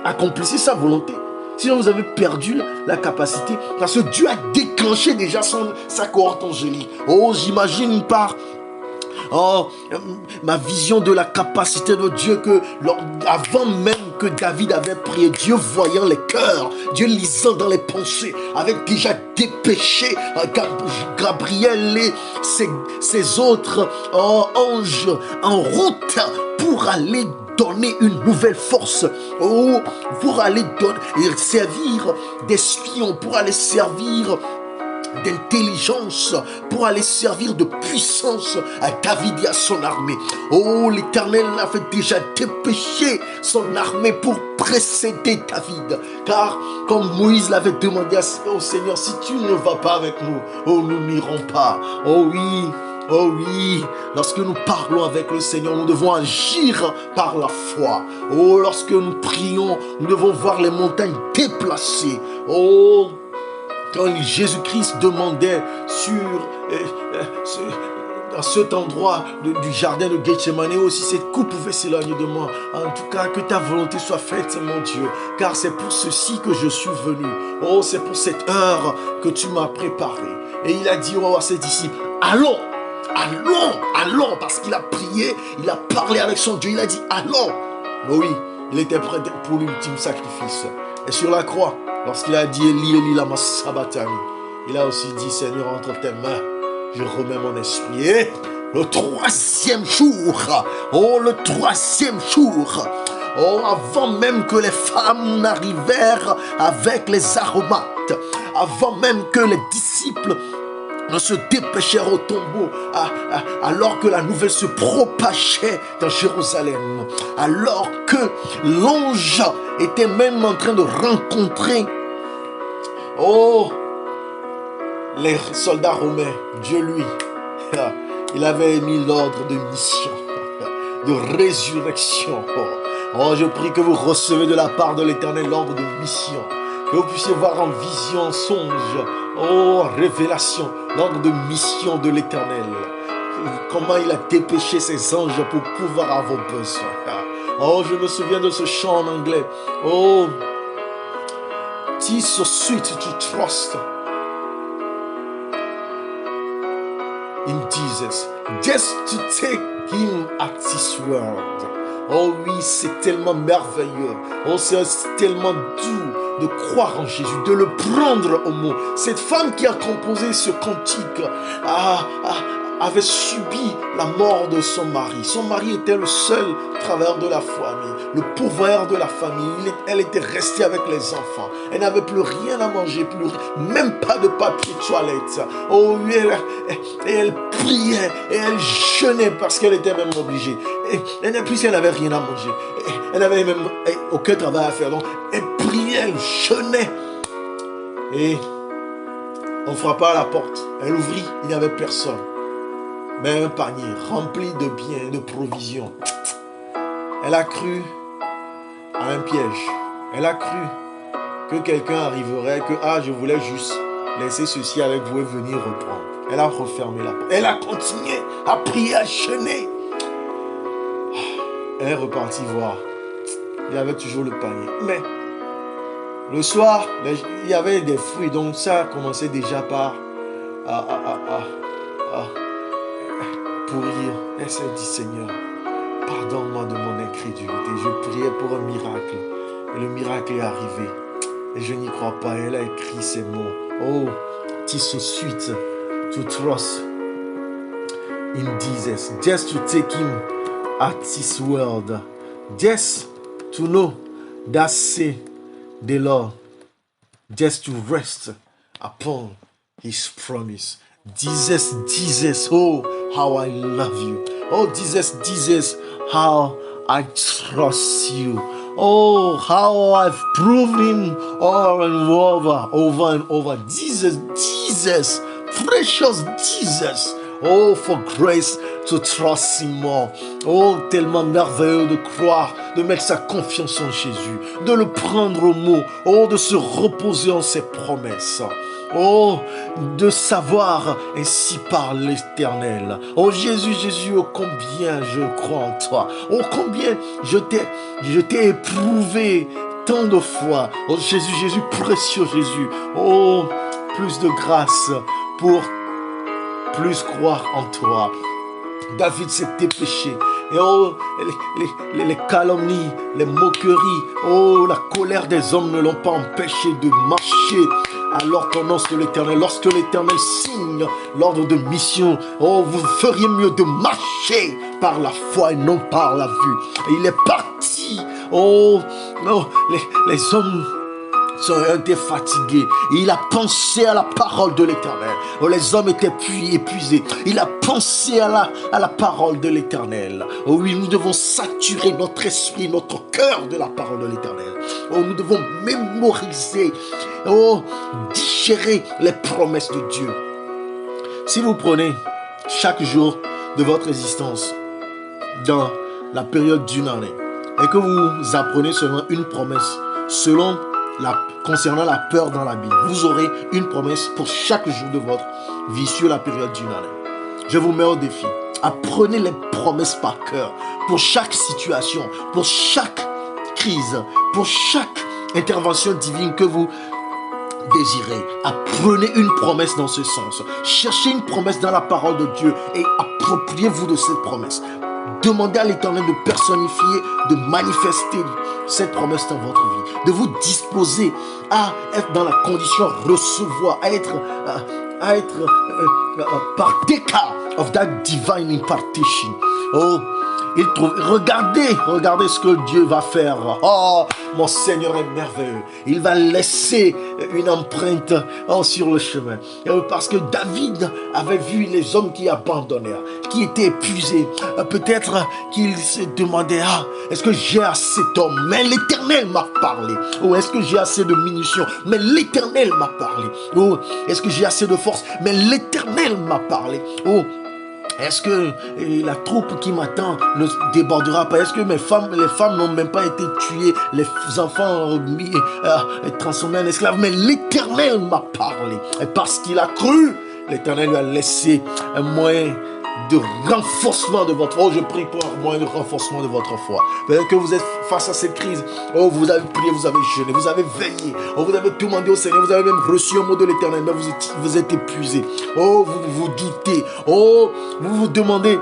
accomplissez sa volonté. Sinon vous avez perdu la capacité, parce que Dieu a déclenché déjà sa cohorte angélique. Oh, j'imagine par ma vision de la capacité de Dieu, que avant même que David avait prié, Dieu voyant les cœurs, Dieu lisant dans les pensées, avait déjà dépêché Gabriel et ses autres anges en route pour aller donner une nouvelle force, pour aller servir d'espion, pour aller servir d'intelligence, pour aller servir de puissance à David et à son armée. Oh, l'Éternel avait déjà dépêché son armée pour précéder David, car comme Moïse l'avait demandé au Seigneur, si tu ne vas pas avec nous, oh, nous n'irons pas. Oh oui, lorsque nous parlons avec le Seigneur, nous devons agir par la foi. Oh, lorsque nous prions, nous devons voir les montagnes déplacées. Oh, quand Jésus-Christ demandait dans cet endroit du jardin de Gethsemane, aussi cette coupe pouvait s'éloigner de moi. En tout cas, que ta volonté soit faite, mon Dieu, car c'est pour ceci que je suis venu. Oh, c'est pour cette heure que tu m'as préparé. Et il a dit à ses disciples, allons, parce qu'il a prié, il a parlé avec son Dieu, il a dit, allons. Oui, il était prêt pour l'ultime sacrifice. Et sur la croix, lorsqu'il a dit Eli, Eli, lama sabachthani, il a aussi dit, Seigneur, entre tes mains, je remets mon esprit. Et le troisième jour, avant même que les femmes n'arrivèrent avec les aromates, avant même que les disciples ne se dépêchèrent au tombeau, alors que la nouvelle se propageait dans Jérusalem, alors que l'ange était même en train de rencontrer les soldats romains. Dieu, lui, il avait mis l'ordre de mission, de résurrection. Oh, je prie que vous recevez de la part de l'Éternel l'ordre de mission, que vous puissiez voir en vision, en songe, révélation, l'ordre de mission de l'Éternel. comment il a dépêché ses anges pour pouvoir avoir besoin. Oh, je me souviens de ce chant en anglais. Oh, "'tis so sweet to trust in Jesus, just to take him at his word." Oh oui, c'est tellement merveilleux. Oh, c'est tellement doux de croire en Jésus, de le prendre au mot. Cette femme qui a composé ce cantique avait subi la mort de son mari. Son mari était le seul travailleur de la famille, le pourvoyeur de la famille. Elle était restée avec les enfants. Elle n'avait plus rien à manger, même pas de papier de toilette. Oh oui, elle priait et elle jeûnait parce qu'elle était même obligée. Puisqu'elle n'avait rien à manger, elle n'avait même aucun travail à faire. Donc elle priait, elle jeûnait. Et on frappa à la porte. Elle ouvrit, il n'y avait personne. Mais un panier rempli de biens, de provisions. Elle a cru à un piège. Elle a cru que quelqu'un arriverait, que je voulais juste laisser ceci avec vous et venir reprendre. Elle a refermé la porte. Elle a continué à prier, à jeûner. Elle est repartie voir. Il y avait toujours le panier. Mais le soir, il y avait des fruits. Donc ça a commencé déjà par pourrir. Elle s'est dit, Seigneur, pardonne-moi de mon incrédulité. Je priais pour un miracle. Et le miracle est arrivé. Et je n'y crois pas. Elle a écrit ces mots. Oh, "'tis so sweet to trust in Jesus, just to take him at his word, just to know that say the Lord, just to rest upon his promise." Jesus, oh, how I love you. Oh, Jesus, how I trust you. Oh, how I've proven over and over. Jesus, precious Jesus. Oh, for grace to trust him more. Oh, tellement merveilleux de croire, de mettre sa confiance en Jésus, de le prendre au mot. Oh, de se reposer en ses promesses. Oh, de savoir ainsi par l'Éternel. Oh Jésus, oh combien je crois en toi. Oh combien je t'ai éprouvé tant de fois. Oh Jésus, précieux Jésus. Oh, plus de grâce pour plus croire en toi. David s'est dépêché. Et oh, les calomnies, les moqueries, oh, la colère des hommes ne l'ont pas empêché de marcher à l'ordonnance de l'Éternel. Lorsque l'Éternel signe l'ordre de mission, oh, vous feriez mieux de marcher par la foi et non par la vue. Et il est parti. Oh, non, les hommes ont été fatigués. Il a pensé à la parole de l'Éternel. Oh, les hommes étaient épuisés. Il a pensé à la parole de l'Éternel. Oh oui, nous devons saturer notre esprit, notre cœur de la parole de l'Éternel. Oh, nous devons mémoriser, digérer les promesses de Dieu. Si vous prenez chaque jour de votre existence dans la période d'une année et que vous apprenez seulement une promesse concernant la peur dans la Bible, vous aurez une promesse pour chaque jour de votre vie sur la période d'une année. Je vous mets au défi. Apprenez les promesses par cœur pour chaque situation, pour chaque crise, pour chaque intervention divine que vous désirez. Apprenez une promesse dans ce sens. Cherchez une promesse dans la parole de Dieu et appropriez-vous de cette promesse. Demandez à l'Éternel de personnifier, de manifester cette promesse dans votre vie, de vous disposer à être dans la condition recevoir, à être partaker of that divine impartation. Oh, regardez ce que Dieu va faire. Oh, mon Seigneur est merveilleux. Il va laisser une empreinte sur le chemin. Parce que David avait vu les hommes qui abandonnèrent, qui étaient épuisés. Peut-être qu'il se demandait, est-ce que j'ai assez d'hommes? Mais l'Éternel m'a parlé. Oh, est-ce que j'ai assez de munitions? Mais l'Éternel m'a parlé. Oh, est-ce que j'ai assez de force? Mais l'Éternel m'a parlé. Oh, est-ce que la troupe qui m'attend ne débordera pas? Est-ce que les femmes n'ont même pas été tuées, les enfants transformés en esclaves? Mais l'Éternel m'a parlé. Et parce qu'il a cru, l'Éternel lui a laissé un moyen de renforcement de votre foi. Oh, je prie pour un moyen de renforcement de votre foi. Peut-être que vous êtes face à cette crise. Oh, vous avez prié, vous avez jeûné, vous avez veillé. Oh, vous avez demandé au Seigneur, vous avez même reçu un mot de l'Éternel, mais vous êtes épuisé. Oh, vous doutez. Oh, vous vous demandez,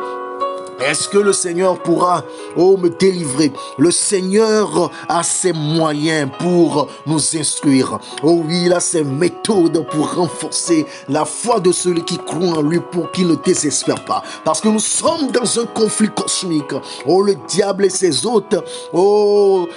est-ce que le Seigneur pourra, me délivrer? Le Seigneur a ses moyens pour nous instruire. Oh oui, il a ses méthodes pour renforcer la foi de celui qui croit en lui pour qu'il ne désespère pas. Parce que nous sommes dans un conflit cosmique. Oh, le diable et ses hôtes,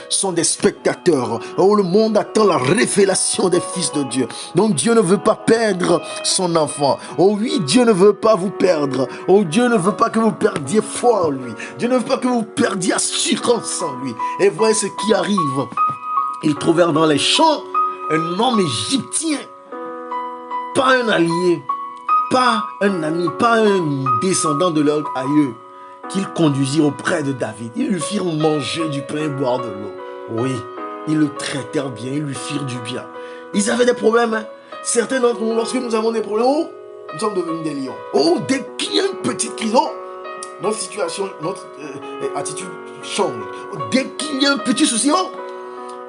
sont des spectateurs. Oh, le monde attend la révélation des fils de Dieu. Donc Dieu ne veut pas perdre son enfant. Oh oui, Dieu ne veut pas vous perdre. Oh, Dieu ne veut pas que vous perdiez foi en lui. Dieu ne veut pas que vous perdiez assurance en lui. Et voyez ce qui arrive. Ils trouvèrent dans les champs un homme égyptien. Pas un allié, pas un ami, pas un descendant de leur aïeux, qu'ils conduisirent auprès de David. Ils lui firent manger du pain et boire de l'eau. Oui, ils le traitèrent bien, ils lui firent du bien. Ils avaient des problèmes. Hein? Certains d'entre nous, lorsque nous avons des problèmes, nous sommes devenus des lions. Oh, dès qu'il y a une petite crise, notre situation, notre attitude change. Dès qu'il y a un petit souci,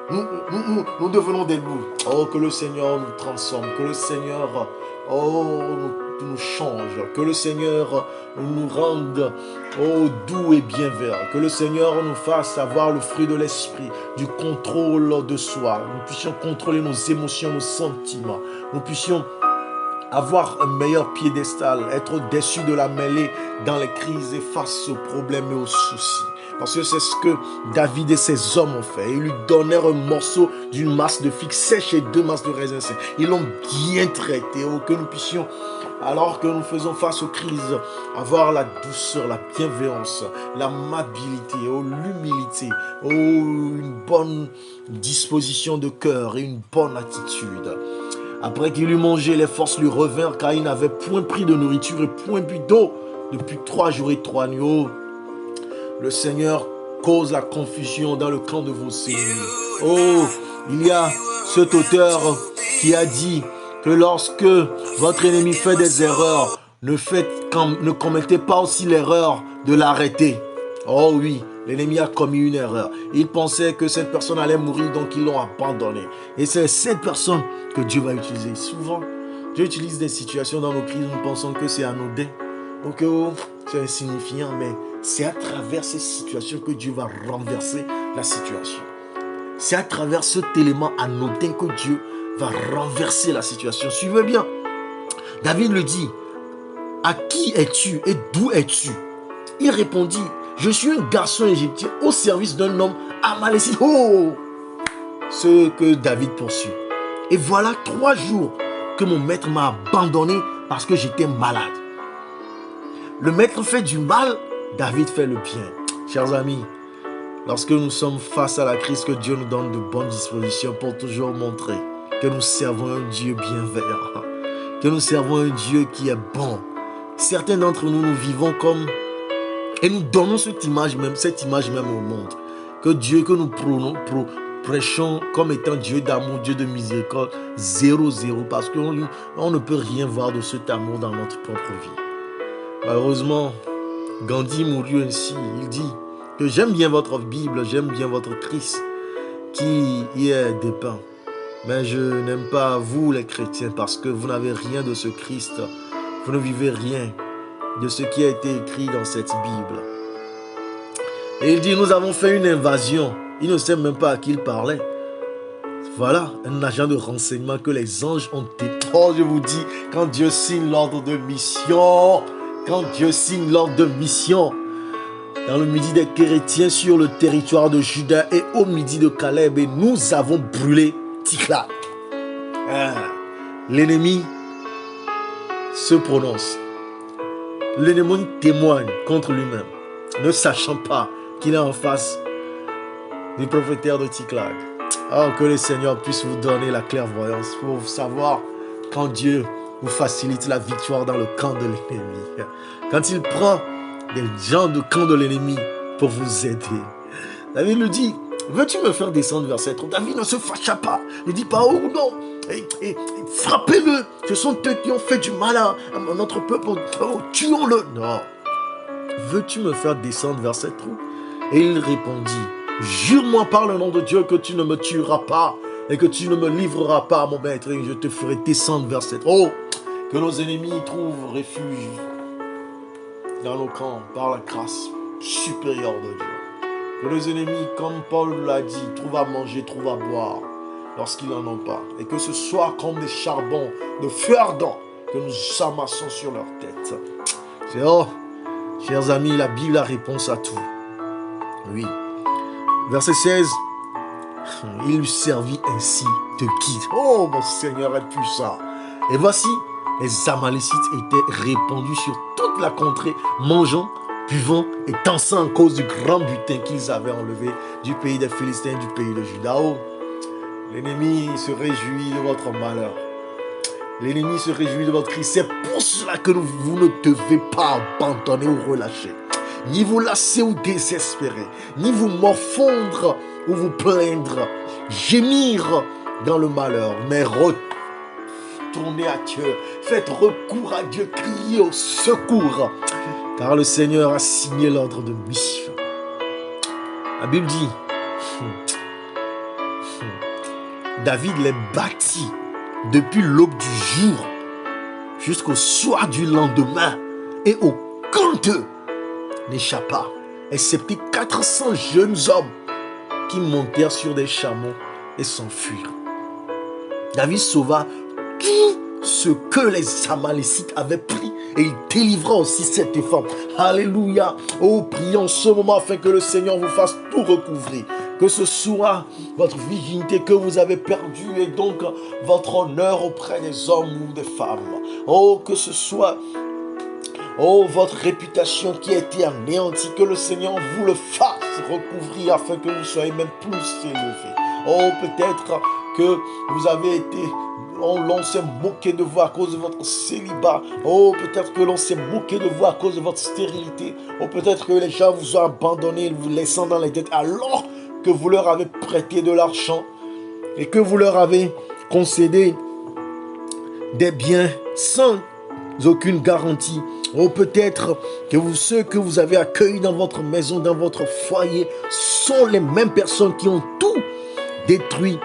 nous devenons des loups. Oh, que le Seigneur nous transforme, que le Seigneur nous change, que le Seigneur nous rende doux et bienveillants, que le Seigneur nous fasse avoir le fruit de l'esprit, du contrôle de soi, nous puissions contrôler nos émotions, nos sentiments, nous puissions avoir un meilleur piédestal, être au-dessus de la mêlée dans les crises et face aux problèmes et aux soucis. Parce que c'est ce que David et ses hommes ont fait. Ils lui donnèrent un morceau d'une masse de figues sèches et 2 masses de raisins secs. Ils l'ont bien traité. Que nous puissions, alors que nous faisons face aux crises, avoir la douceur, la bienveillance, l'amabilité, l'humilité, une bonne disposition de cœur et une bonne attitude. Après qu'il eut mangé, les forces lui revinrent car il n'avait point pris de nourriture et point bu d'eau depuis 3 jours et 3 nuits. Le Seigneur cause la confusion dans le camp de vos ennemis. Il y a cet auteur qui a dit que lorsque votre ennemi fait des erreurs, ne commettez pas aussi l'erreur de l'arrêter. Oh oui, l'ennemi a commis une erreur. Il pensait que cette personne allait mourir, donc ils l'ont abandonné. Et c'est cette personne que Dieu va utiliser. Souvent, Dieu utilise des situations dans nos crises, nous pensons que c'est anodin, ou que c'est insignifiant, mais c'est à travers ces situations que Dieu va renverser la situation. C'est à travers cet élément anodin que Dieu va renverser la situation. Suivez bien. David lui dit, « À qui es-tu et d'où es-tu » Il répondit, « Je suis un garçon égyptien au service d'un homme amalécite. » Oh, ce que David poursuit. « Et voilà 3 jours que mon maître m'a abandonné parce que j'étais malade. » Le maître fait du mal, David fait le bien. Chers amis, lorsque nous sommes face à la crise, que Dieu nous donne de bonnes dispositions pour toujours montrer que nous servons un Dieu bienveillant, que nous servons un Dieu qui est bon. Certains d'entre nous, nous vivons comme... Et nous donnons cette image même au monde. Que Dieu que nous prêchons comme étant Dieu d'amour, Dieu de miséricorde, 0-0, parce qu'on ne peut rien voir de cet amour dans notre propre vie. Malheureusement, Gandhi mourut ainsi. Il dit que j'aime bien votre Bible, j'aime bien votre Christ qui y est dépeint. Mais je n'aime pas vous les chrétiens parce que vous n'avez rien de ce Christ. Vous ne vivez rien de ce qui a été écrit dans cette Bible. Et il dit, nous avons fait une invasion. Il ne sait même pas à qui il parlait. Voilà, un agent de renseignement que les anges ont été. Oh, je vous dis, quand Dieu signe l'ordre de mission, dans le midi des Kérétiens sur le territoire de Juda et au midi de Caleb, et nous avons brûlé Tikla. L'ennemi se prononce. L'ennemi témoigne contre lui-même, ne sachant pas qu'il est en face du propriétaire de Tiklag. Oh, que le Seigneur puisse vous donner la clairvoyance pour savoir quand Dieu vous facilite la victoire dans le camp de l'ennemi. Quand il prend des gens du camp de l'ennemi pour vous aider. David lui dit, veux-tu me faire descendre vers cette route? David ne se fâcha pas. Ne dit pas, oh non, frappez-le. Ce sont eux qui ont fait du mal à notre peuple. Oh, tuons-le. Non, veux-tu me faire descendre vers cette trou? Et il répondit, jure-moi par le nom de Dieu que tu ne me tueras pas et que tu ne me livreras pas à mon maître et je te ferai descendre vers cette trou. Oh, que nos ennemis trouvent refuge dans nos camps par la grâce supérieure de Dieu. Que les ennemis, comme Paul l'a dit, trouvent à manger, trouvent à boire lorsqu'ils n'en ont pas. Et que ce soit comme des charbons de feu ardent que nous amassons sur leur tête. C'est chers amis, la Bible a réponse à tout. Oui. Verset 16. Il lui servit ainsi de guide. Oh, mon Seigneur est puissant. Et voici, les Amalécites étaient répandus sur toute la contrée, mangeant, buvant et dansant à cause du grand butin qu'ils avaient enlevé du pays des Philistins, du pays de Juda. Oh, l'ennemi se réjouit de votre malheur. L'ennemi se réjouit de votre cri. C'est pour cela que vous ne devez pas abandonner ou relâcher. Ni vous lasser ou désespérer. Ni vous morfondre ou vous plaindre. Gémir dans le malheur. Mais retournez à Dieu. Faites recours à Dieu. Criez au secours. Car le Seigneur a signé l'ordre de mission. La Bible dit, David les bâtit depuis l'aube du jour jusqu'au soir du lendemain et aucun d'eux n'échappa, excepté 400 jeunes hommes qui montèrent sur des chameaux et s'enfuirent. David sauva tout ce que les Amalécites avaient pris et il délivra aussi cette femme. Alléluia. Oh, prions ce moment afin que le Seigneur vous fasse tout recouvrir. Que ce soit votre virginité que vous avez perdue et donc votre honneur auprès des hommes ou des femmes. Oh, que ce soit votre réputation qui a été anéantie, que le Seigneur vous le fasse recouvrir afin que vous soyez même plus élevé. Oh, peut-être que vous avez été... l'on s'est moqué de vous à cause de votre célibat. Oh, peut-être que l'on s'est moqué de vous à cause de votre stérilité. Oh, peut-être que les gens vous ont abandonné, vous laissant dans les dettes alors que vous leur avez prêté de l'argent et que vous leur avez concédé des biens sans aucune garantie. Oh, peut-être que ceux que vous avez accueillis dans votre maison, dans votre foyer, sont les mêmes personnes qui ont tout détruit.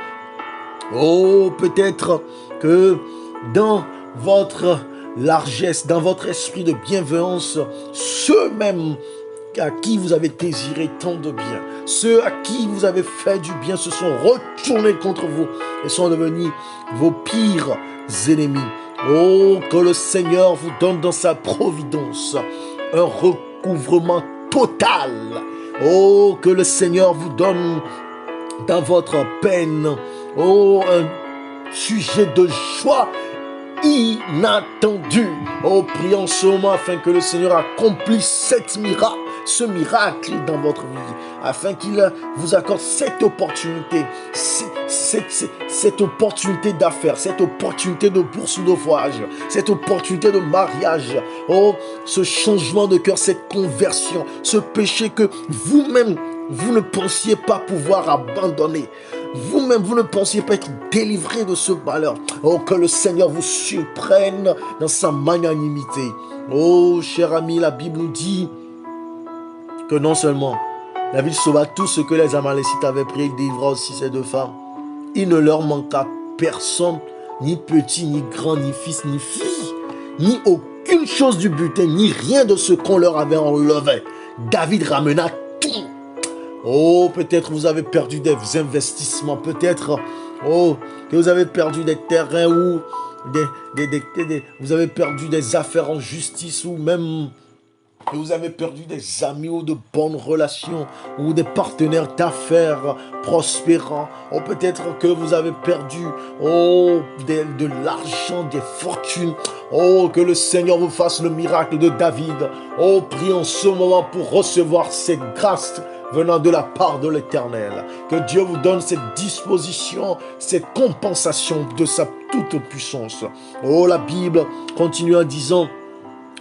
Oh, peut-être que dans votre largesse, dans votre esprit de bienveillance, ceux-mêmes à qui vous avez désiré tant de bien, ceux à qui vous avez fait du bien se sont retournés contre vous et sont devenus vos pires ennemis. Oh, que le Seigneur vous donne dans sa providence un recouvrement total. Oh, que le Seigneur vous donne dans votre peine, oh, un sujet de joie inattendu. Oh, prions ce moment afin que le Seigneur accomplisse ce miracle dans votre vie, afin qu'il vous accorde cette opportunité, cette opportunité d'affaires, cette opportunité de bourse ou de voyage, cette opportunité de mariage. Oh, ce changement de cœur, cette conversion, ce péché que vous-même, vous ne pensiez pas pouvoir abandonner. Vous-même, vous ne pensiez pas être délivré de ce malheur. Oh, que le Seigneur vous surprenne dans sa magnanimité. Oh, cher ami, la Bible nous dit que non seulement David sauva tout ce que les Amalécites avaient pris, il délivra aussi ces deux femmes. Il ne leur manqua personne, ni petit, ni grand, ni fils, ni fille, ni aucune chose du butin, ni rien de ce qu'on leur avait enlevé. David ramena tout. Oh, peut-être vous avez perdu des investissements, peut-être que vous avez perdu des terrains ou vous avez perdu des affaires en justice ou même que vous avez perdu des amis ou de bonnes relations ou des partenaires d'affaires prospérants. Oh, peut-être que vous avez perdu de l'argent, des fortunes. Oh, que le Seigneur vous fasse le miracle de David. Oh, prions ce moment pour recevoir cette grâce venant de la part de l'Éternel. Que Dieu vous donne cette disposition, cette compensation de sa toute puissance. Oh, la Bible continue en disant,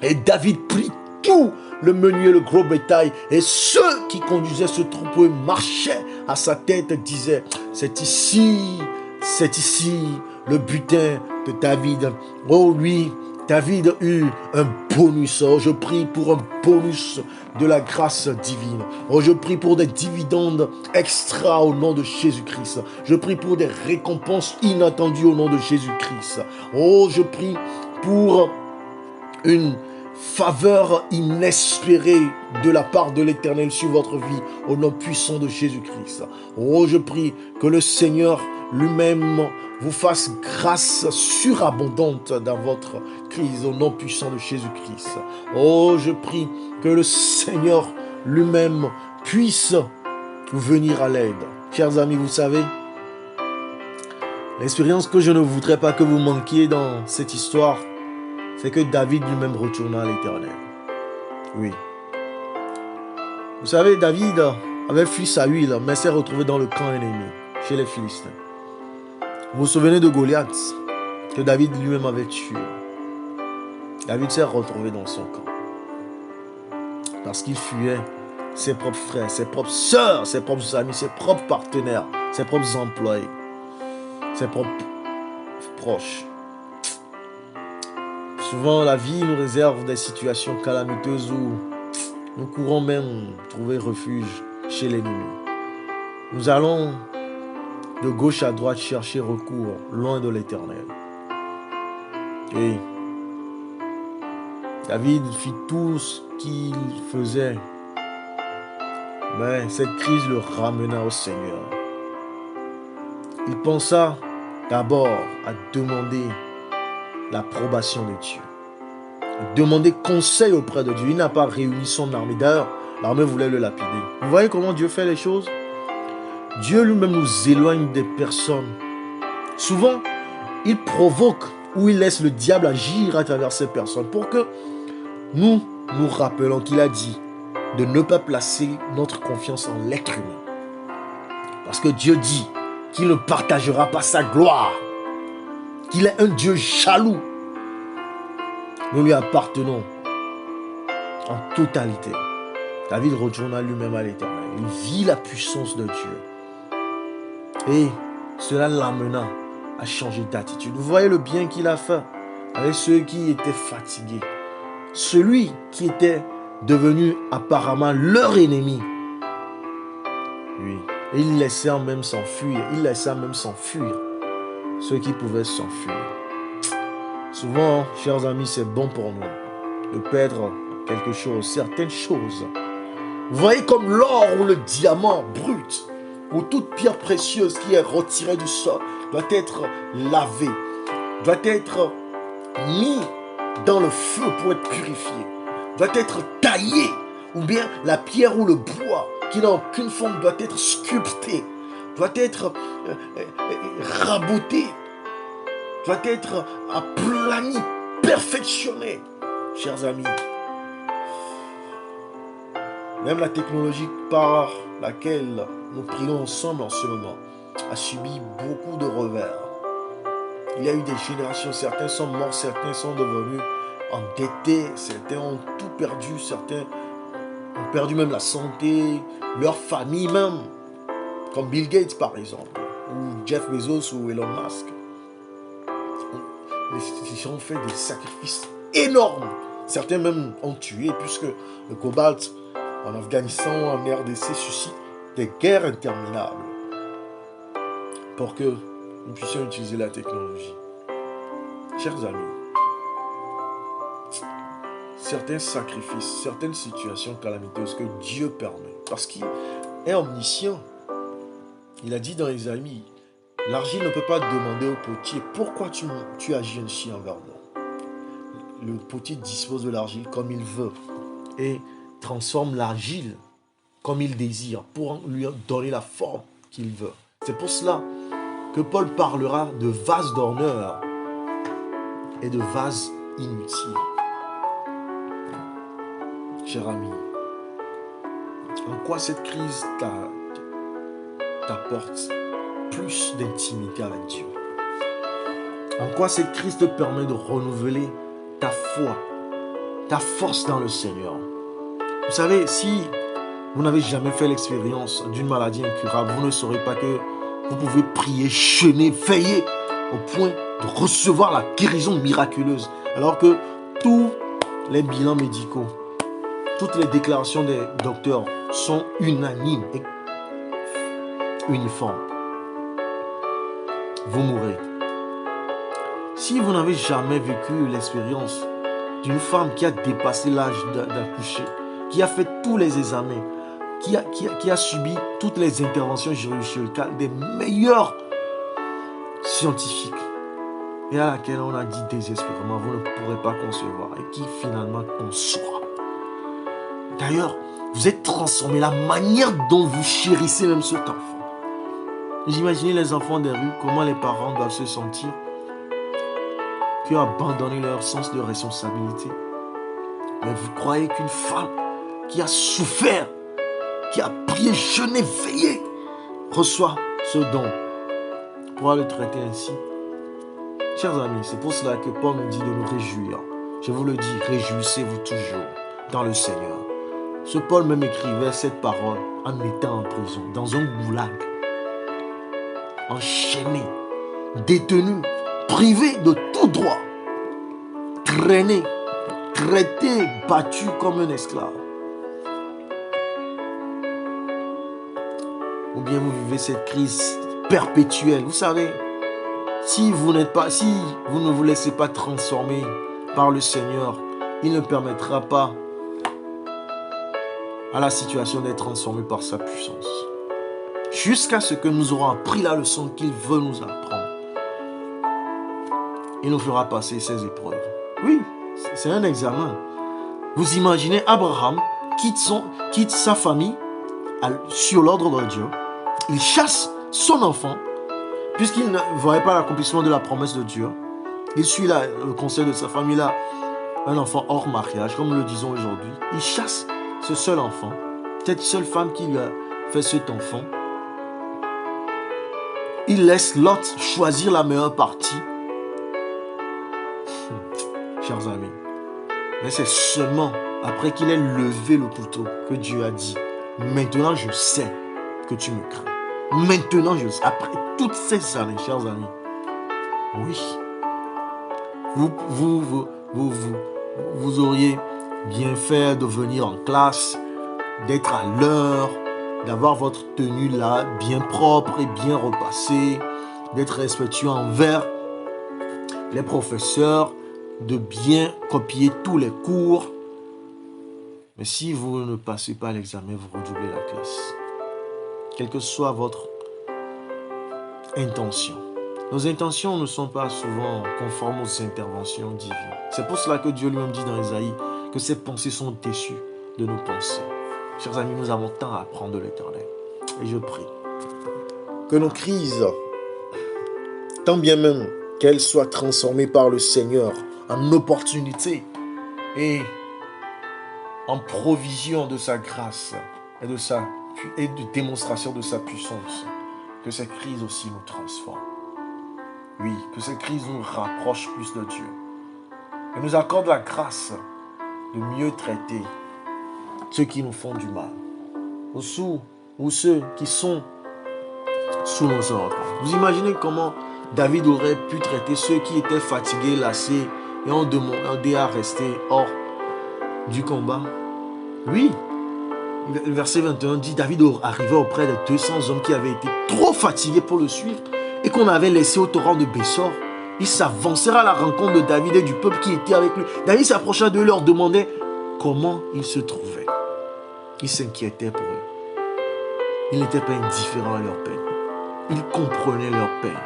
et David prit tout le menu et le gros bétail, et ceux qui conduisaient ce troupeau marchaient à sa tête disaient, c'est ici le butin de David. Oh, lui, David eut un bonus. Oh, je prie pour un bonus de la grâce divine. Oh, je prie pour des dividendes extra au nom de Jésus-Christ. Je prie pour des récompenses inattendues au nom de Jésus-Christ. Oh, je prie pour une faveur inespérée de la part de l'Éternel sur votre vie au nom puissant de Jésus-Christ. Oh, je prie que le Seigneur lui-même vous fasse grâce surabondante dans votre crise au nom puissant de Jésus-Christ. Oh, je prie que le Seigneur lui-même puisse vous venir à l'aide. Chers amis, vous savez, l'expérience que je ne voudrais pas que vous manquiez dans cette histoire, c'est que David lui-même retourna à l'Éternel. Oui. Vous savez, David avait fui Saül, mais s'est retrouvé dans le camp ennemi, chez les Philistins. Vous vous souvenez de Goliath, que David lui-même avait tué. David s'est retrouvé dans son camp. Parce qu'il fuyait ses propres frères, ses propres sœurs, ses propres amis, ses propres partenaires, ses propres employés, ses propres proches. Souvent, la vie nous réserve des situations calamiteuses où nous courons même trouver refuge chez l'ennemi. Nous allons de gauche à droite chercher recours loin de l'Éternel. Et David fit tout ce qu'il faisait, mais cette crise le ramena au Seigneur. Il pensa d'abord à demander l'approbation de Dieu. Demander conseil auprès de Dieu. Il n'a pas réuni son armée. D'ailleurs, l'armée voulait le lapider. Vous voyez comment Dieu fait les choses? Dieu lui-même nous éloigne des personnes. Souvent, il provoque ou il laisse le diable agir à travers ces personnes pour que nous nous rappelons qu'il a dit de ne pas placer notre confiance en l'être humain. Parce que Dieu dit qu'il ne partagera pas sa gloire. Qu'il est un Dieu jaloux. Nous lui appartenons en totalité. David retourna lui-même à l'Éternel. Il vit la puissance de Dieu. Et cela l'amena à changer d'attitude. Vous voyez le bien qu'il a fait avec ceux qui étaient fatigués. Celui qui était devenu apparemment leur ennemi. Oui. Et il laissait même s'enfuir. Il laissa même s'enfuir ceux qui pouvaient s'enfuir. Souvent, chers amis, c'est bon pour nous de perdre quelque chose, certaines choses. Vous voyez comme l'or ou le diamant brut ou toute pierre précieuse qui est retirée du sol doit être lavée, doit être mis dans le feu pour être purifié, doit être taillé, ou bien la pierre ou le bois qui n'a aucune forme doit être sculpté, doit être raboté, doit être aplani, perfectionné. Chers amis, même la technologie par laquelle nous prions ensemble en ce moment a subi beaucoup de revers. Il y a eu des générations, certains sont morts, certains sont devenus endettés, certains ont tout perdu, certains ont perdu même la santé, leur famille même, comme Bill Gates par exemple, ou Jeff Bezos ou Elon Musk. Les gens ont fait des sacrifices énormes. Certains même ont tué, puisque le cobalt en Afghanistan, en RDC, suscite des guerres interminables pour que nous puissions utiliser la technologie. Chers amis, certains sacrifices, certaines situations calamiteuses que Dieu permet, parce qu'il est omniscient. Il a dit dans Ésaïe, l'argile ne peut pas demander au potier, pourquoi tu agis ainsi envers moi? Le potier dispose de l'argile comme il veut et transforme l'argile comme il désire pour lui donner la forme qu'il veut. C'est pour cela que Paul parlera de vases d'honneur et de vases inutiles. Cher ami, en quoi cette crise t'apporte plus d'intimité avec Dieu? En quoi cette crise te permet de renouveler ta foi, ta force dans le Seigneur? Vous savez, si vous n'avez jamais fait l'expérience d'une maladie incurable, vous ne saurez pas que vous pouvez prier, jeûner, veiller au point de recevoir la guérison miraculeuse Alors que tous les bilans médicaux, toutes les déclarations des docteurs sont unanimes et uniformes. Vous mourrez. Si vous n'avez jamais vécu l'expérience d'une femme qui a dépassé l'âge d'accoucher, qui a fait tous les examens, qui a subi toutes les interventions chirurgicales des meilleurs scientifiques, et à laquelle on a dit désespérément, vous ne pourrez pas concevoir, et qui finalement conçoit. D'ailleurs, vous êtes transformé, la manière dont vous chérissez même cet enfant. Vous imaginez les enfants des rues, comment les parents doivent se sentir, qui ont abandonné leur sens de responsabilité. Mais vous croyez qu'une femme qui a souffert, qui a prié, jeûné, veillé, reçoit ce don, pourra le traiter ainsi? Chers amis, c'est pour cela que Paul nous dit de nous réjouir. Je vous le dis, réjouissez-vous toujours dans le Seigneur. Ce Paul même écrivait cette parole en étant en prison, dans un goulag, enchaîné, détenu, privé de tout droit, traîné, traité, battu comme un esclave. Ou bien vous vivez cette crise perpétuelle. Vous savez, si vous ne vous laissez pas transformer par le Seigneur, il ne permettra pas à la situation d'être transformée par sa puissance. Jusqu'à ce que nous aurons appris la leçon qu'il veut nous apprendre. Il nous fera passer ces épreuves. Oui, c'est un examen. Vous imaginez Abraham quitte sa famille sur l'ordre de Dieu. Il chasse son enfant puisqu'il ne voyait pas l'accomplissement de la promesse de Dieu. Il suit le conseil de sa famille, là, un enfant hors mariage, comme nous le disons aujourd'hui. Il chasse ce seul enfant, cette seule femme qui lui a fait cet enfant. Il laisse Lot choisir la meilleure partie. Chers amis, mais c'est seulement après qu'il ait levé le couteau que Dieu a dit: maintenant je sais que tu me crains. Maintenant je sais. Après toutes ces années, chers amis, oui, vous auriez bien fait de venir en classe, d'être à l'heure, d'avoir votre tenue là bien propre et bien repassée, d'être respectueux envers les professeurs, de bien copier tous les cours. Mais si vous ne passez pas l'examen, vous redoublez la classe. Quelle que soit votre intention. Nos intentions ne sont pas souvent conformes aux interventions divines. C'est pour cela que Dieu lui-même dit dans Ésaïe que ses pensées sont déçues de nos pensées. Chers amis, nous avons tant à apprendre de l'Éternel. Et je prie que nos crises, tant bien même qu'elles soient transformées par le Seigneur en opportunités et en provision de sa grâce et de démonstration de sa puissance, que ces crises aussi nous transforment. Oui, que ces crises nous rapprochent plus de Dieu et nous accordent la grâce de mieux traiter ceux qui nous font du mal ou ceux qui sont sous nos ordres. Vous imaginez comment David aurait pu traiter ceux qui étaient fatigués, lassés et ont demandé à rester hors du combat? Oui, le verset 21 dit: David arrivait auprès de 200 hommes qui avaient été trop fatigués pour le suivre et qu'on avait laissé au torrent de Bessor. Ils s'avancèrent à la rencontre de David et du peuple qui était avec lui. David s'approcha d'eux et leur demandait comment ils se trouvaient. Il s'inquiétait pour eux. Il n'était pas indifférent à leur peine. Il comprenait leur peine.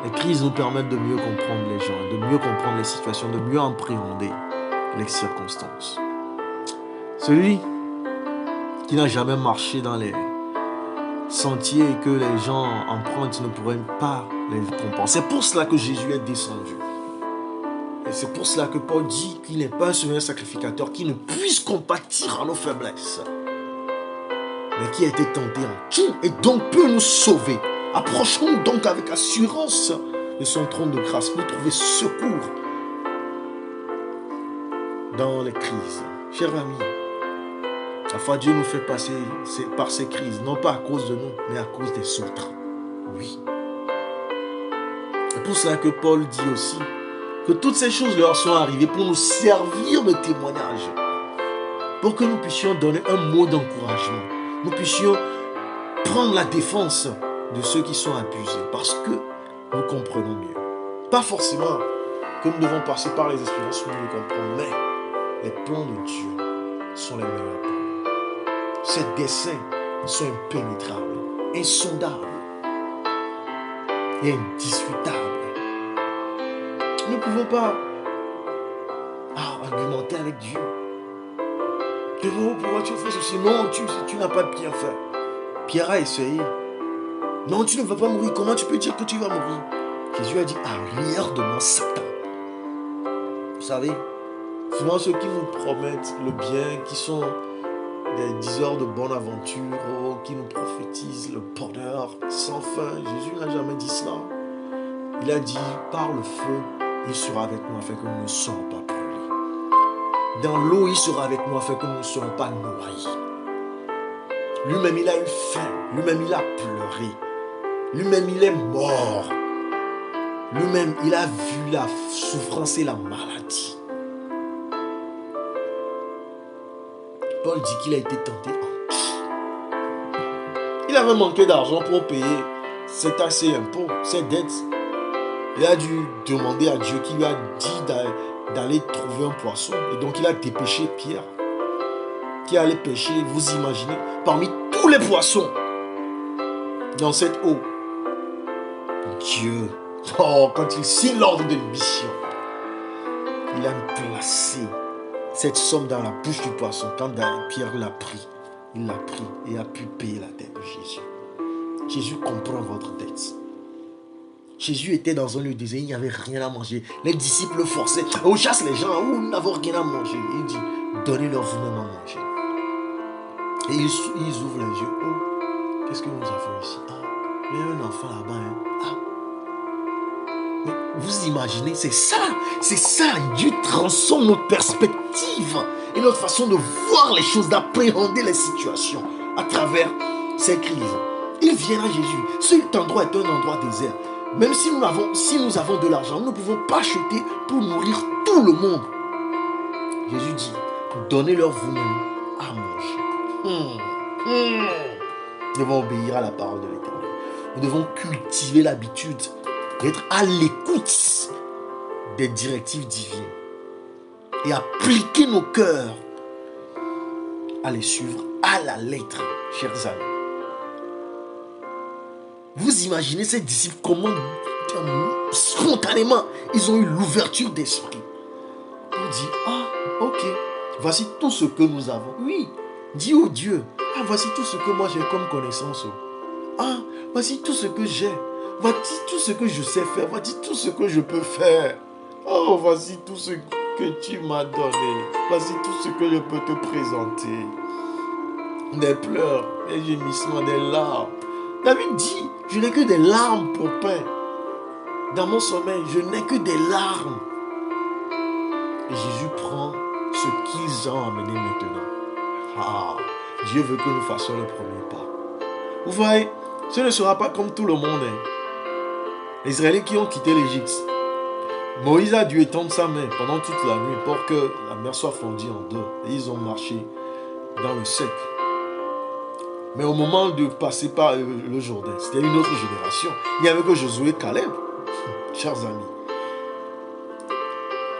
Les crises nous permettent de mieux comprendre les gens, de mieux comprendre les situations, de mieux appréhender les circonstances. Celui qui n'a jamais marché dans les sentiers que les gens empruntent ne pourrait pas les comprendre. C'est pour cela que Jésus est descendu. Et c'est pour cela que Paul dit qu'il n'est pas un souverain sacrificateur qui ne puisse compatir à nos faiblesses, mais qui a été tenté en tout et donc peut nous sauver. Approchons donc avec assurance de son trône de grâce pour trouver secours dans les crises. Chers amis, parfois Dieu nous fait passer par ces crises, non pas à cause de nous, mais à cause des autres. Oui. C'est pour cela que Paul dit aussi Que toutes ces choses leur sont arrivées pour nous servir de témoignage. Pour que nous puissions donner un mot d'encouragement. Nous puissions prendre la défense de ceux qui sont abusés. Parce que nous comprenons mieux. Pas forcément que nous devons passer par les expériences où nous les comprenons. Mais les plans de Dieu sont les meilleurs plans. Ses desseins sont impénétrables, insondables et indiscutables. Nous ne pouvons pas argumenter avec Dieu. Pourquoi tu fais ceci? Non, tu n'as pas bien fait. Pierre a essayé. Non, tu ne vas pas mourir. Comment tu peux dire que tu vas mourir? Jésus a dit, arrière de moi, Satan. Vous savez, souvent ceux qui nous promettent le bien, qui sont des diseurs de bonne aventure, qui nous prophétisent le bonheur sans fin. Jésus n'a jamais dit cela. Il a dit, par le feu, il sera avec nous afin que nous ne soyons pas brûlés. Dans l'eau, il sera avec nous afin que nous ne soyons pas noyés. Lui-même, il a eu faim. Lui-même, il a pleuré. Lui-même, il est mort. Lui-même, il a vu la souffrance et la maladie. Paul dit qu'il a été tenté en tout. Il avait manqué d'argent pour payer ses taxes et impôts, ses dettes. Il a dû demander à Dieu qui lui a dit d'aller trouver un poisson. Et donc il a dépêché Pierre qui allait pêcher, vous imaginez, parmi tous les poissons dans cette eau. Dieu, quand il signe l'ordre de mission, il a placé cette somme dans la bouche du poisson. Quand Pierre l'a pris, il l'a pris et a pu payer la dette de Jésus. Jésus comprend votre dette. Jésus était dans un lieu désert, il n'y avait rien à manger. Les disciples le forçaient. On chasse les gens où nous n'avons rien à manger. Il dit, donnez-leur vous-même à manger. Et ils ouvrent les yeux. Oh, qu'est-ce que nous avons ici? Il y a un enfant là-bas. Mais vous imaginez, c'est ça. Dieu transforme notre perspective et notre façon de voir les choses, d'appréhender les situations à travers ces crises. Il vient à Jésus. Cet endroit est un endroit désert. Même si nous avons de l'argent, nous ne pouvons pas acheter pour nourrir tout le monde. Jésus dit, donnez-leur vous-même à manger. Nous devons obéir à la parole de l'Éternel. Nous devons cultiver l'habitude d'être à l'écoute des directives divines et appliquer nos cœurs à les suivre à la lettre, chers amis. Vous imaginez ces disciples comment spontanément ils ont eu l'ouverture d'esprit pour dire, ok, voici tout ce que nous avons. Oui, dis au Dieu, voici tout ce que moi j'ai comme connaissance. Voici tout ce que j'ai. Voici tout ce que je sais faire. Voici tout ce que je peux faire. Voici tout ce que tu m'as donné. Voici tout ce que je peux te présenter. Des pleurs, des gémissements, des larmes. David dit, je n'ai que des larmes pour pain. Dans mon sommeil, je n'ai que des larmes. Et Jésus prend ce qu'ils ont amené maintenant. Dieu veut que nous fassions le premier pas. Vous voyez, ce ne sera pas comme tout le monde. Les Israélites qui ont quitté l'Égypte. Moïse a dû étendre sa main pendant toute la nuit pour que la mer soit fondue en deux. Et ils ont marché dans le sec. Mais au moment de passer par le Jourdain, c'était une autre génération. Il n'y avait que Josué et Caleb. Chers amis,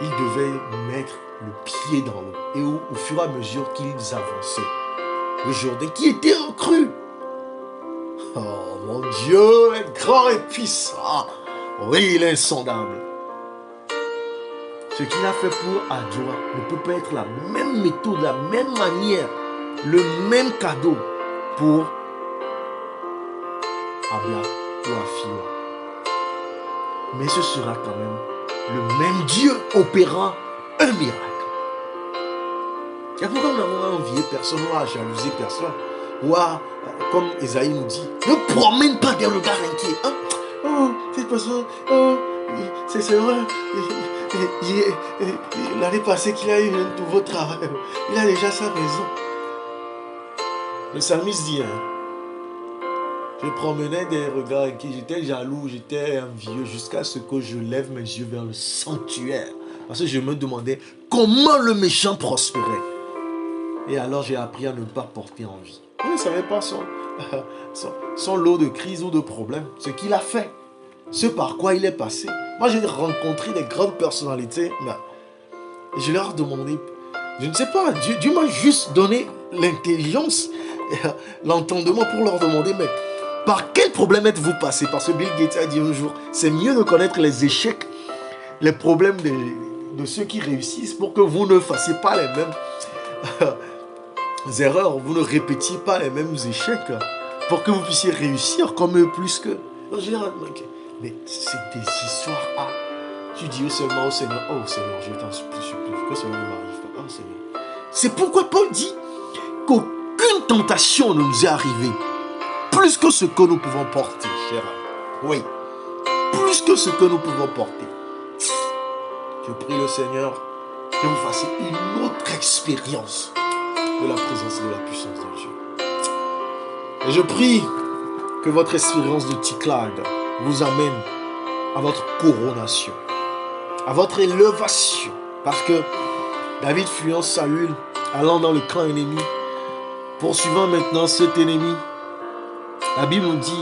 ils devaient mettre le pied dans l'eau. Et au fur et à mesure qu'ils avançaient, le Jourdain qui était en crue. Mon Dieu est grand et puissant. Oui, il est insondable. Ce qu'il a fait pour Adjoa ne peut pas être la même méthode, la même manière, le même cadeau pour Abla ou Afia. Mais ce sera quand même le même Dieu opérant un miracle. Et pourquoi nous n'avons envié personne ou à jalouser personne ou à, comme Esaïe nous dit, ne promène pas des regards inquiets. Cette personne, c'est vrai. L'année passée qu'il a eu un nouveau travail. Il a déjà sa maison. Le psalmiste dit, Je promenais des regards inquiets, j'étais jaloux, j'étais envieux, jusqu'à ce que je lève mes yeux vers le sanctuaire. Parce que je me demandais comment le méchant prospérait. Et alors j'ai appris à ne pas porter envie. Vous ne savez pas son lot de crises ou de problèmes, ce qu'il a fait, ce par quoi il est passé. Moi j'ai rencontré des grandes personnalités, mais je leur demandais, je ne sais pas, Dieu m'a juste donné l'intelligence, l'entendement pour leur demander, mais par quel problème êtes-vous passé? Parce que Bill Gates a dit un jour, c'est mieux de connaître les échecs, les problèmes de ceux qui réussissent pour que vous ne fassiez pas les mêmes erreurs, vous ne répétiez pas les mêmes échecs pour que vous puissiez réussir comme eux plus que... Mais c'est des histoires à... Tu dis au Seigneur, oh Seigneur, je t'en supplie, que cela ne m'arrive pas. Oh Seigneur. C'est pourquoi Paul dit qu'aucune tentation ne nous est arrivée plus que ce que nous pouvons porter, cher ami. Oui, plus que ce que nous pouvons porter. Je prie le Seigneur que vous fassiez une autre expérience de la présence et de la puissance de Dieu. Et je prie que votre expérience de Tiklag vous amène à votre couronnation, à votre élévation. Parce que David fuyant Saül, allant dans le camp ennemi, poursuivant maintenant cet ennemi, la Bible nous dit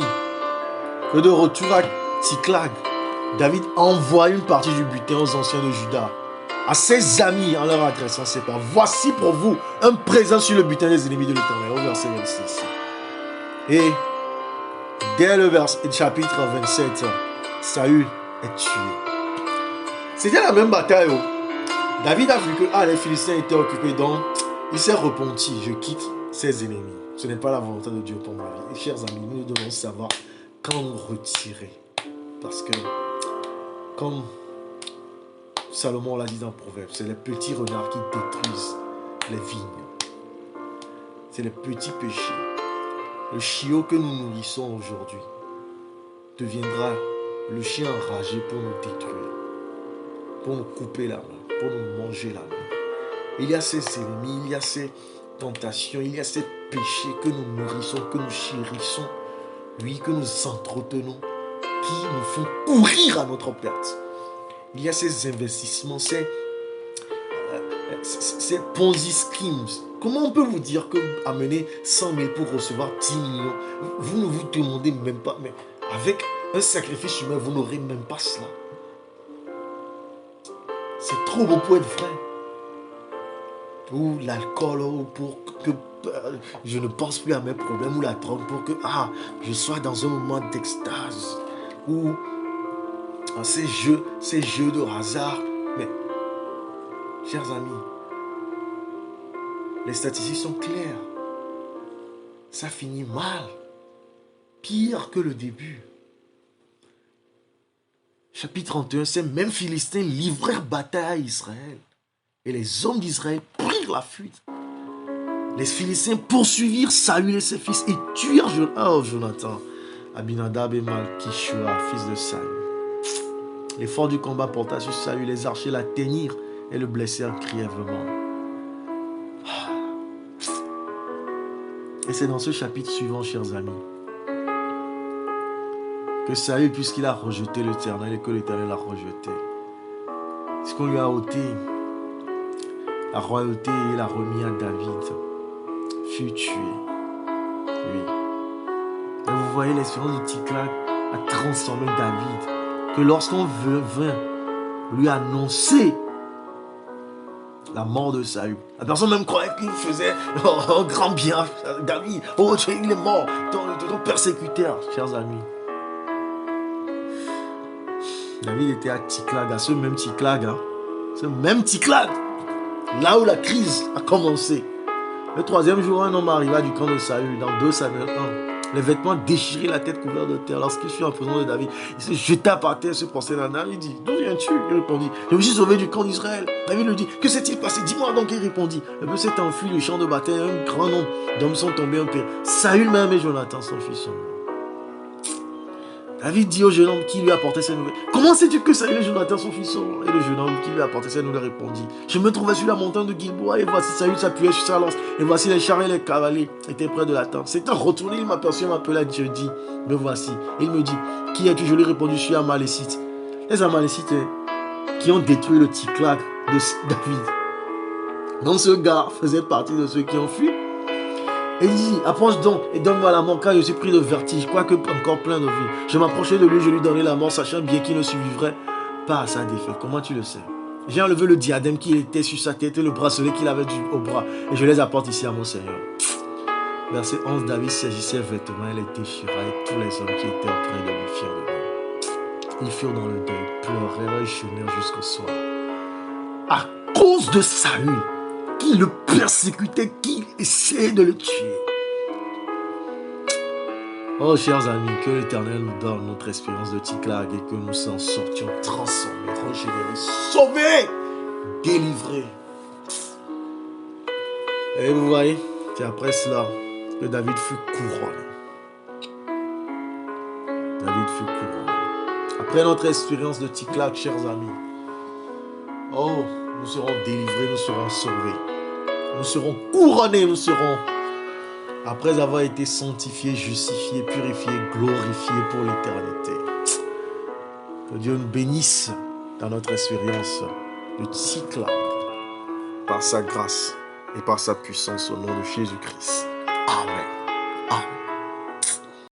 que de retour à Tiklag, David envoie une partie du butin aux anciens de Juda, à ses amis en leur adressant ces paroles. Voici pour vous un présent sur le butin des ennemis de l'Éternel, au verset 26. Et dès le chapitre 27, Saül est tué. C'était la même bataille. David a vu que les Philistins étaient occupés, donc il s'est repenti. Je quitte ses ennemis. Ce n'est pas la volonté de Dieu pour ma vie. Et chers amis, nous devons savoir quand nous retirer. Parce que, comme Salomon l'a dit dans Proverbe, c'est les petits renards qui détruisent les vignes. C'est les petits péchés. Le chiot que nous nourrissons aujourd'hui deviendra le chien enragé pour nous détruire, pour nous couper la main, pour nous manger la main. Il y a ces ennemis, il y a ces tentations, il y a ces péchés que nous nourrissons, que nous chérissons, oui, que nous entretenons, qui nous font courir à notre perte. Il y a ces investissements, ces Ponzi schemes. Comment on peut vous dire que amener 100 000 pour recevoir 10 millions, vous ne vous demandez même pas, mais avec un sacrifice humain, vous n'aurez même pas cela. C'est trop beau pour être vrai. Ou l'alcool, ou pour que je ne pense plus à mes problèmes, ou la drogue, pour que je sois dans un moment d'extase. Ou ces jeux de hasard. Mais, chers amis, les statistiques sont claires. Ça finit mal. Pire que le début. Chapitre 31, ces mêmes Philistins livrèrent bataille à Israël. Et les hommes d'Israël prirent la fuite. Les Philistins poursuivirent Saül et ses fils et tuèrent Jonathan, Abinadab et Malkishua, fils de Saül. L'effort du combat porta sur Saül, les archers l'atteignirent et le blessèrent grièvement. Et c'est dans ce chapitre suivant, chers amis, que Saül, puisqu'il a rejeté l'Éternel et que l'Éternel l'a rejeté, ce qu'on lui a ôté, la royauté, il a remis à David, fut tué. Oui. Et vous voyez, l'expérience de Tiklag a transformé David, que lorsqu'on vint lui annoncer la mort de Saül, la personne même croyait qu'il faisait un grand bien. David, il est mort, ton persécuteur, chers amis. David était à Tiklag, à ce même Tiklag, ce même Tiklag, là où la crise a commencé. Le troisième jour, un homme arriva du camp de Saül, dans 2 Samuel 1, les vêtements déchirés, la tête couverte de terre. Lorsqu'il fut en présence de David, il se jeta par terre, se prosternant. Il dit, d'où viens-tu? Il répondit, je me suis sauvé du camp d'Israël. David lui dit, que s'est-il passé? Dis-moi donc. Il répondit, le peuple s'est enfui du champ de bataille, un grand nombre d'hommes sont tombés en paix. Saül même et Jonathan, son fils, sont morts. David dit au jeune homme qui lui apportait ces nouvelles, comment sais-tu que Saül et Jonathan sont fils? Et le jeune homme qui lui apportait ces nouvelles répondit, je me trouvais sur la montagne de Gilboa et voici Saül s'appuyait sur sa lance et voici les chars et les cavaliers étaient près de la tente. S'étant retourné, il m'aperçut, m'appela, je dis, me voici. Il me dit, qui es-tu? Je lui ai répondu, je suis Amalécite. Les Amalécites qui ont détruit le Ticlac de David. Donc ce gars faisait partie de ceux qui ont fui. Et il dit, approche donc et donne-moi la mort car je suis pris de vertige, quoique encore plein de vie. Je m'approchai de lui, je lui donnai la mort, sachant bien qu'il ne survivrait pas à sa défaite. Comment tu le sais? J'ai enlevé le diadème qui était sur sa tête et le bracelet qu'il avait au bras et je les apporte ici à mon Seigneur. Verset 11, David saisit ses vêtements et les déchira et tous les hommes qui étaient en train de lui firent de même. Ils furent dans le deuil, pleurèrent et jeûnèrent jusqu'au soir. À cause de Saül, qui le persécutait, qui essayait de le tuer. Oh, chers amis, que l'Éternel nous donne notre expérience de Ticlag et que nous en sortions transformés, régénérés, sauvés, délivrés. Et vous voyez, c'est après cela que David fut couronné. David fut couronné. Après notre expérience de Ticlag, chers amis, oh, nous serons délivrés, nous serons sauvés. Nous serons couronnés, nous serons, après avoir été sanctifiés, justifiés, purifiés, glorifiés pour l'éternité. Que Dieu nous bénisse dans notre expérience de Ticlag, par sa grâce et par sa puissance au nom de Jésus-Christ. Amen.